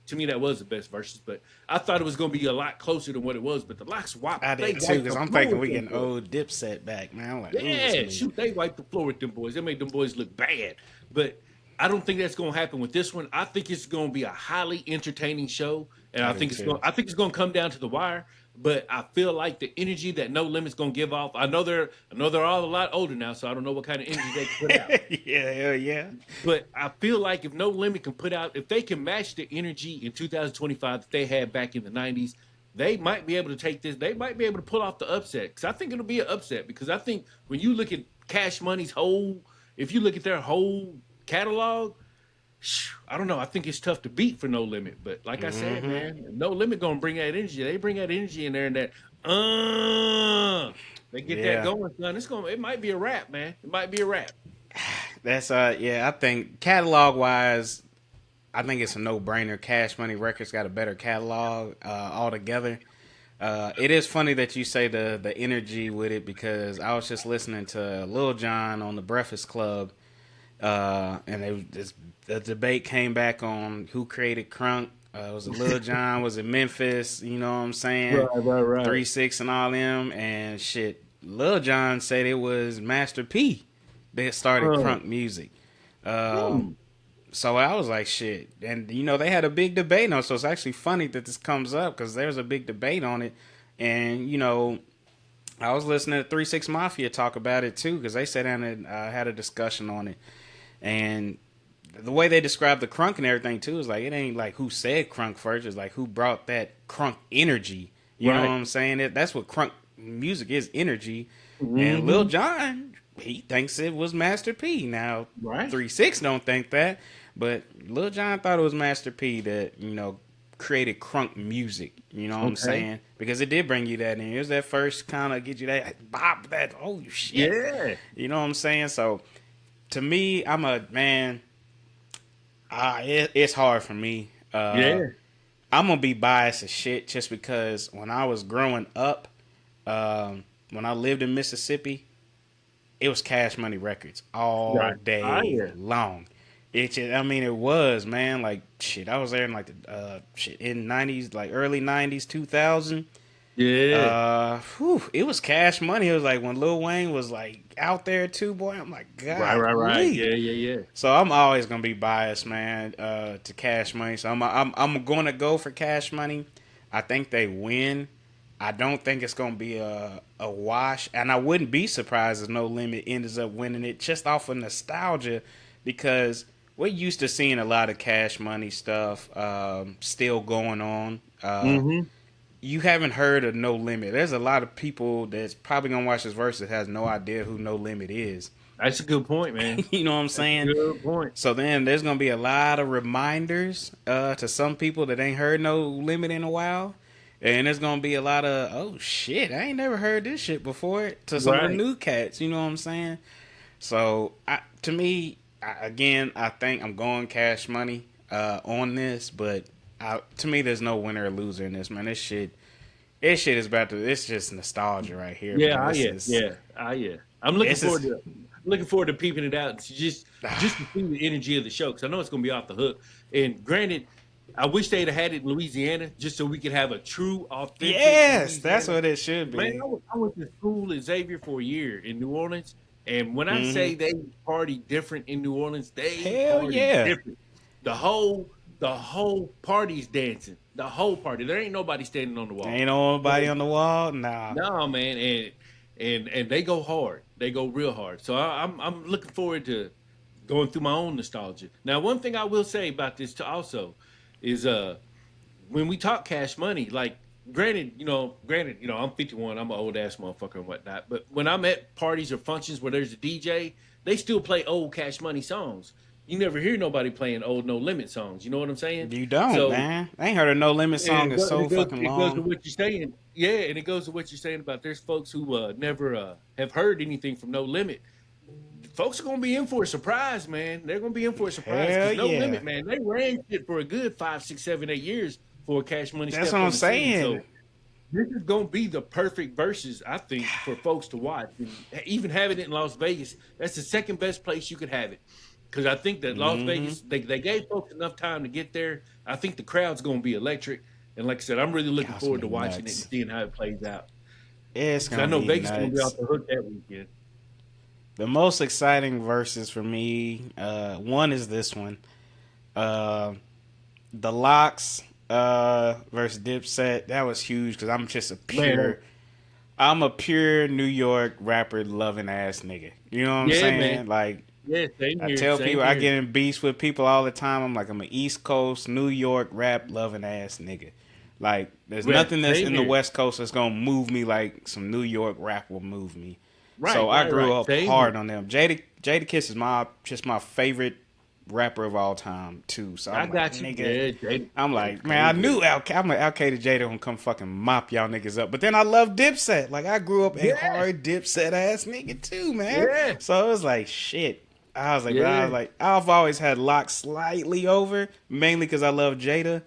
to me, that was the best versus, but I thought it was going to be a lot closer than what it was. But the Locks I they did too, wiped because the I'm floor thinking with we them getting boys. old Dipset back, man. I'm like, ooh, it's Yeah, gonna be shoot, they wiped the floor with them boys. They made them boys look bad. But I don't think that's going to happen with this one. I think it's going to be a highly entertaining show, and I do too. I think it's going to come down to the wire. But I feel like the energy that No Limit's going to give off. I know they're all a lot older now, so I don't know what kind of energy they can put out. Yeah, hell yeah. But I feel like if No Limit can put out, if they can match the energy in 2025 that they had back in the 90s, they might be able to take this. They might be able to pull off the upset. Because I think it'll be an upset. Because I think when you look at Cash Money's if you look at their whole catalog, I don't know. I think it's tough to beat for No Limit. But like I said, man, No Limit gonna bring that energy. They bring that energy in there, and that they get that going, son. It might be a rap, man. It might be a rap. That's I think catalog wise, I think it's a no brainer. Cash Money Records got a better catalog altogether. It is funny that you say the energy with it, because I was just listening to Lil Jon on the Breakfast Club, and the debate came back on who created crunk. Was it Lil Jon? Was it Memphis? You know what I'm saying? Right. 3 6 and all them, and shit. Lil Jon said it was Master P that started crunk music. So I was like, shit. And, they had a big debate on it. So it's actually funny that this comes up, because there's a big debate on it. And, I was listening to 3 6 Mafia talk about it, too, because they sat down and had a discussion on it. And the way they describe the crunk and everything, too, is like, it ain't like who said crunk first. It's like who brought that crunk energy. You know what I'm saying? That's what crunk music is, energy. And Lil Jon, he thinks it was Master P. Now, 3 6 don't think that. But Lil Jon thought it was Master P that, created crunk music. You know what I'm saying? Because it did bring you that in. It was that first kind of get you that bop, that, oh, shit. Yeah. You know what I'm saying? So, to me, I'm a, man, it's hard for me. I'm going to be biased as shit just because when I was growing up, when I lived in Mississippi, it was Cash Money Records all day long. It was, man, like, shit, I was there in, like, in 90s, like, early 90s, 2000. Yeah. It was Cash Money. It was, like, when Lil Wayne was, like, out there, too, boy. I'm like, God. Right. Yeah. So I'm always going to be biased, man, to Cash Money. So I'm going to go for Cash Money. I think they win. I don't think it's going to be a wash. And I wouldn't be surprised if No Limit ends up winning it just off of nostalgia, because we're used to seeing a lot of Cash Money stuff still going on. You haven't heard of No Limit. There's a lot of people that's probably going to watch this verse that has no idea who No Limit is. That's a good point, man. You know what I'm saying? Good point. So then there's going to be a lot of reminders to some people that ain't heard No Limit in a while. And there's going to be a lot of, oh, shit, I ain't never heard this shit before, to some of the new cats. You know what I'm saying? So, to me, I think I'm going Cash Money on this. But to me, there's no winner or loser in this, man. This shit is it's just nostalgia right here. Yeah, I'm looking forward to peeping it out, just to see the energy of the show, because I know it's going to be off the hook. And granted, I wish they'd have had it in Louisiana just so we could have a true, authentic. Yes, that's what it should be. Man, I went to school at Xavier for a year in New Orleans, and when I say they party different in New Orleans, they party different. The whole party's dancing. The whole party. There ain't nobody standing on the wall. Ain't nobody on the wall? Nah. No, man, and they go hard. They go real hard. So I'm looking forward to going through my own nostalgia. Now, one thing I will say about this also is when we talk Cash Money, like granted, I'm 51, I'm an old ass motherfucker and whatnot, but when I'm at parties or functions where there's a DJ, they still play old Cash Money songs. You never hear nobody playing old No Limit songs. You know what I'm saying? You don't, man. I ain't heard a No Limit song in so fucking long. It goes to what you're saying. Yeah, and it goes to what you're saying about there's folks who never have heard anything from No Limit. Folks are going to be in for a surprise, man. They're going to be in for a surprise. Hell No yeah. Limit, man. They ran shit for a good 5, 6, 7, 8 years for Cash Money. That's what I'm saying. So this is going to be the perfect verses, I think, for folks to watch. And even having it in Las Vegas, that's the second best place you could have it. Because I think that Las Vegas, they gave folks enough time to get there. I think the crowd's going to be electric. And like I said, I'm really looking forward to watching it and seeing how it plays out. It's gonna I know be Vegas nuts. going to be off the hook that weekend. The most exciting verses for me, one is this one. Uh, the Locks versus Dipset. That was huge because Man, I'm a pure New York rapper loving ass nigga. You know what I'm yeah, man. saying? Like Yeah, same I here, tell same people, I here. get in beefs with people all the time. I'm an East Coast New York rap loving ass nigga. Like there's Right, nothing that's same in the here. West Coast that's gonna move me like some New York rap will move me. So Right, I right, grew right. up Same here. hard on them. Jada Kiss is my favorite rapper of all time too. So I I'm like, got you. nigga, Yeah, Jada, I'm Jada's like, man, I crazy. knew I'm like Al to Jada gonna come fucking mop y'all niggas up. But then I love Dipset. Like I grew up a Yeah, hard Dipset ass nigga too, man. yeah, So it was like shit. I was yeah. like, I've always had Locke slightly over, mainly because I love Jada.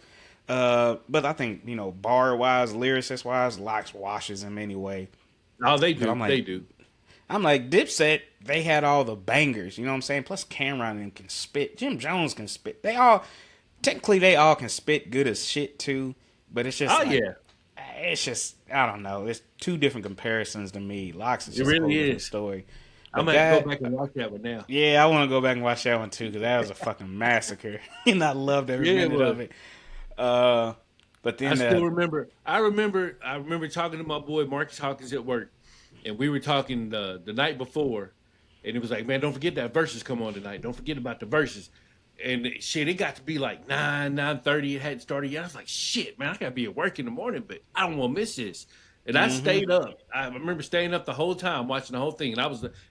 But I think bar wise, lyricist wise, Locks washes him anyway. Oh, they But do. They do. I'm like Dipset. They had all the bangers, you know what I'm saying? Plus Cameron and can spit. Jim Jones can spit. They all can spit good as shit too. But it's just Oh, like yeah. I don't know. It's two different comparisons to me. Locks is It just a whole really different is. story. I'm But gonna have to go back and that watch that one now. yeah, I want to go back and watch that one too because that was a fucking massacre, and I loved every Yeah, it minute was. of it. Uh, but I then still remember. I remember talking to my boy Marcus Hawkins at work, and we were talking the night before, and it was like, man, don't forget that verses come on tonight. Don't forget about the verses. And shit, it got to be like 9:30. It hadn't started yet. I was like, shit, man, I gotta be at work in the morning, but I don't want to miss this. And I hmm stayed up. I remember staying up the whole time watching the whole thing. And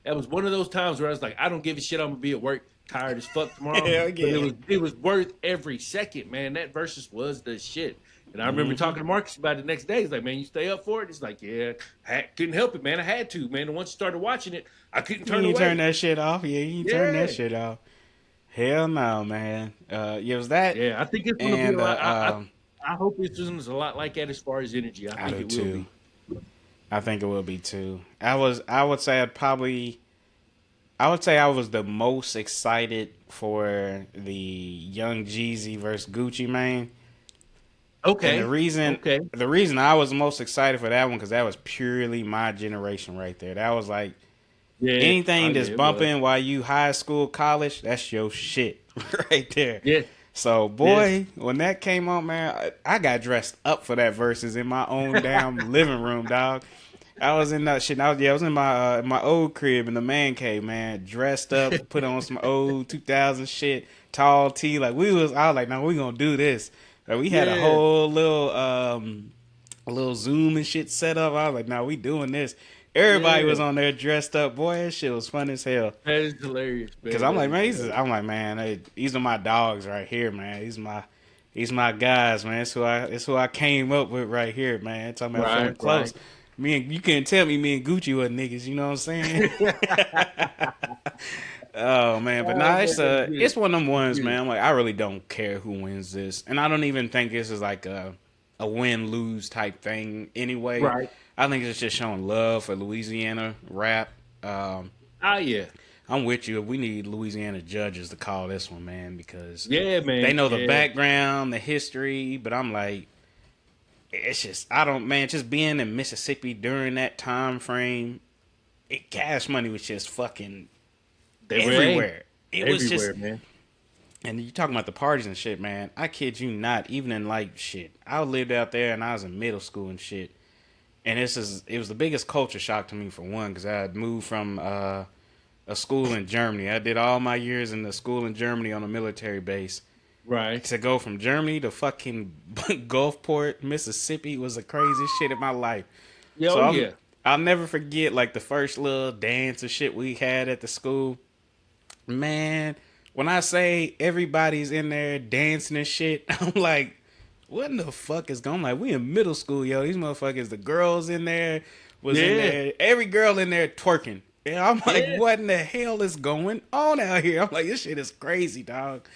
that was one of those times where I was like, I don't give a shit. I'm gonna be at work, tired as fuck tomorrow. hell But yeah, it was worth every second, man. That versus was the shit. And I remember hmm talking to Marcus about it the next day. He's like, man, you stay up for it? He's like, yeah, couldn't help it, man. I had to, man. And once you started watching it, I couldn't turn you turn away. that shit off. Yeah, you turn that Yeah. shit off. Hell no, man. Yeah, it was that, Yeah. I think it's gonna be a and lot. I hope this is a lot like that as far as energy. I I think do it will too. be. I think it will be too. I would say I would say I was the most excited for the Young Jeezy versus Gucci Mane. And Okay. Okay. the reason I was most excited for that one because that was purely my generation right there. That was like Yeah. Oh anything that's yeah, it was. bumping while you high school, college, that's your shit right there. Yeah. So Yeah. boy, when that came on, man, I got dressed up for that verses in my own damn living room, dog. I was in that shit. I was in my old crib in the man cave, man, dressed up, put on some old 2000 shit, tall tee. I was like, no, we gonna do this. Like, we had a Yeah. whole a little Zoom and shit set up. I was like, no, we doing this. Everybody was Yeah. on there dressed up. Boy, that shit was fun as hell. That is hilarious, Cause man. I'm That like, is man, hilarious. these are my dogs right here, man. These my guys, man. It's who I came up with right here, man. Talking about Right. feeling close. Right. You can't tell me and Gucci were niggas. You know what I'm saying? Oh man, but Oh nah, man, that's good. it's one of them That's ones, good. man. Like I really don't care who wins this, and I don't even think this is like a win lose type thing anyway. Right. I think it's just showing love for Louisiana rap. Um, Ah, yeah. I'm with you. We need Louisiana judges to call this one, man, because Yeah, they man. know the Yeah. background, the history. But I'm like, it's just I don't, man. Just being in Mississippi during that time frame, Cash Money was just fucking They were everywhere. It was just, everywhere, man. and you talking about the parties and shit, man. I kid you not. Even in like shit, I lived out there and I was in middle school and shit. And it was the biggest culture shock to me for one, because I had moved from a school in Germany. I did all my years in the school in Germany on a military base. Right. To go from Germany to fucking Gulfport, Mississippi was the craziest shit in my life. Yeah, So oh yeah. I'll never forget like the first little dance or shit we had at the school. Man, when I say everybody's in there dancing and shit, I'm like, what in the fuck is going on? Like, we in middle school, yo. These motherfuckers, the girls in there was in Yeah. there. Every girl in there twerking. And I'm like, Yeah. what in the hell is going on out here? I'm like, this shit is crazy, dog.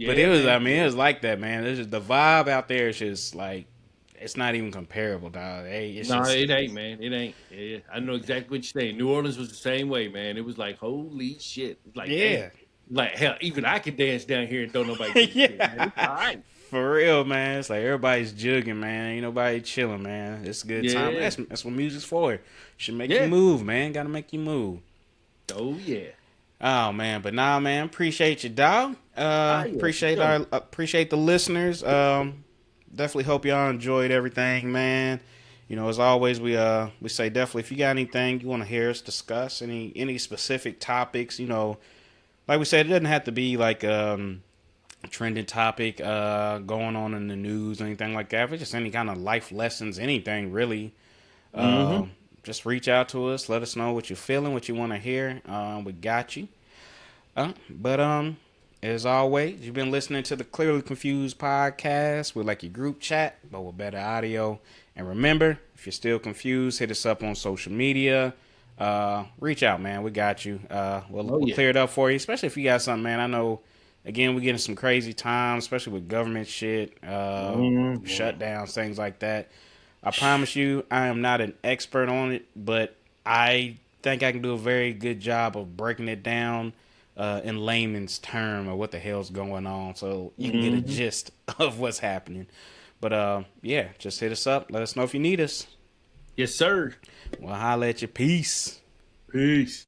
But Yeah, man. it was like that, man. It's just the vibe out there is just like, it's not even comparable, dog. Hey, it's No, just, it ain't, man. It ain't. Yeah, I know exactly what you're saying. New Orleans was the same way, man. It was like, holy shit. It's like, damn. yeah. Like, hell, even I can dance down here and don't nobody give a shit, man. It's all Yeah. right. For real, man. It's like everybody's jugging, man. Ain't nobody chilling, man. It's a good time. Yeah. That's what music's for. Should make you Yeah. move, man. Gotta make you move. Oh yeah. Oh man, but nah, man, appreciate you, dog. Ah yeah, for sure. Appreciate the listeners. Definitely hope y'all enjoyed everything, man. You know, as always, we say definitely if you got anything you want to hear us discuss, any specific topics, you know, like we said, it doesn't have to be like a trending topic going on in the news or anything like that. But just any kind of life lessons, anything really. Mm-hmm. Uh, just reach out to us. Let us know what you're feeling, what you want to hear. We got you. But as always, you've been listening to the Clearly Confused podcast with like your group chat, but with better audio. And remember, if you're still confused, hit us up on social media. Reach out, man. We got you. Oh We'll yeah. clear it up for you, especially if you got something, man. I know. Again, we're getting some crazy times, especially with government shit, Mm-hmm. shutdowns, things like that. I promise you, I am not an expert on it, but I think I can do a very good job of breaking it down in layman's term of what the hell's going on, so you can get a Mm-hmm. gist of what's happening. But yeah, just hit us up. Let us know if you need us. Yes, sir. We'll holla at you. Peace. Peace.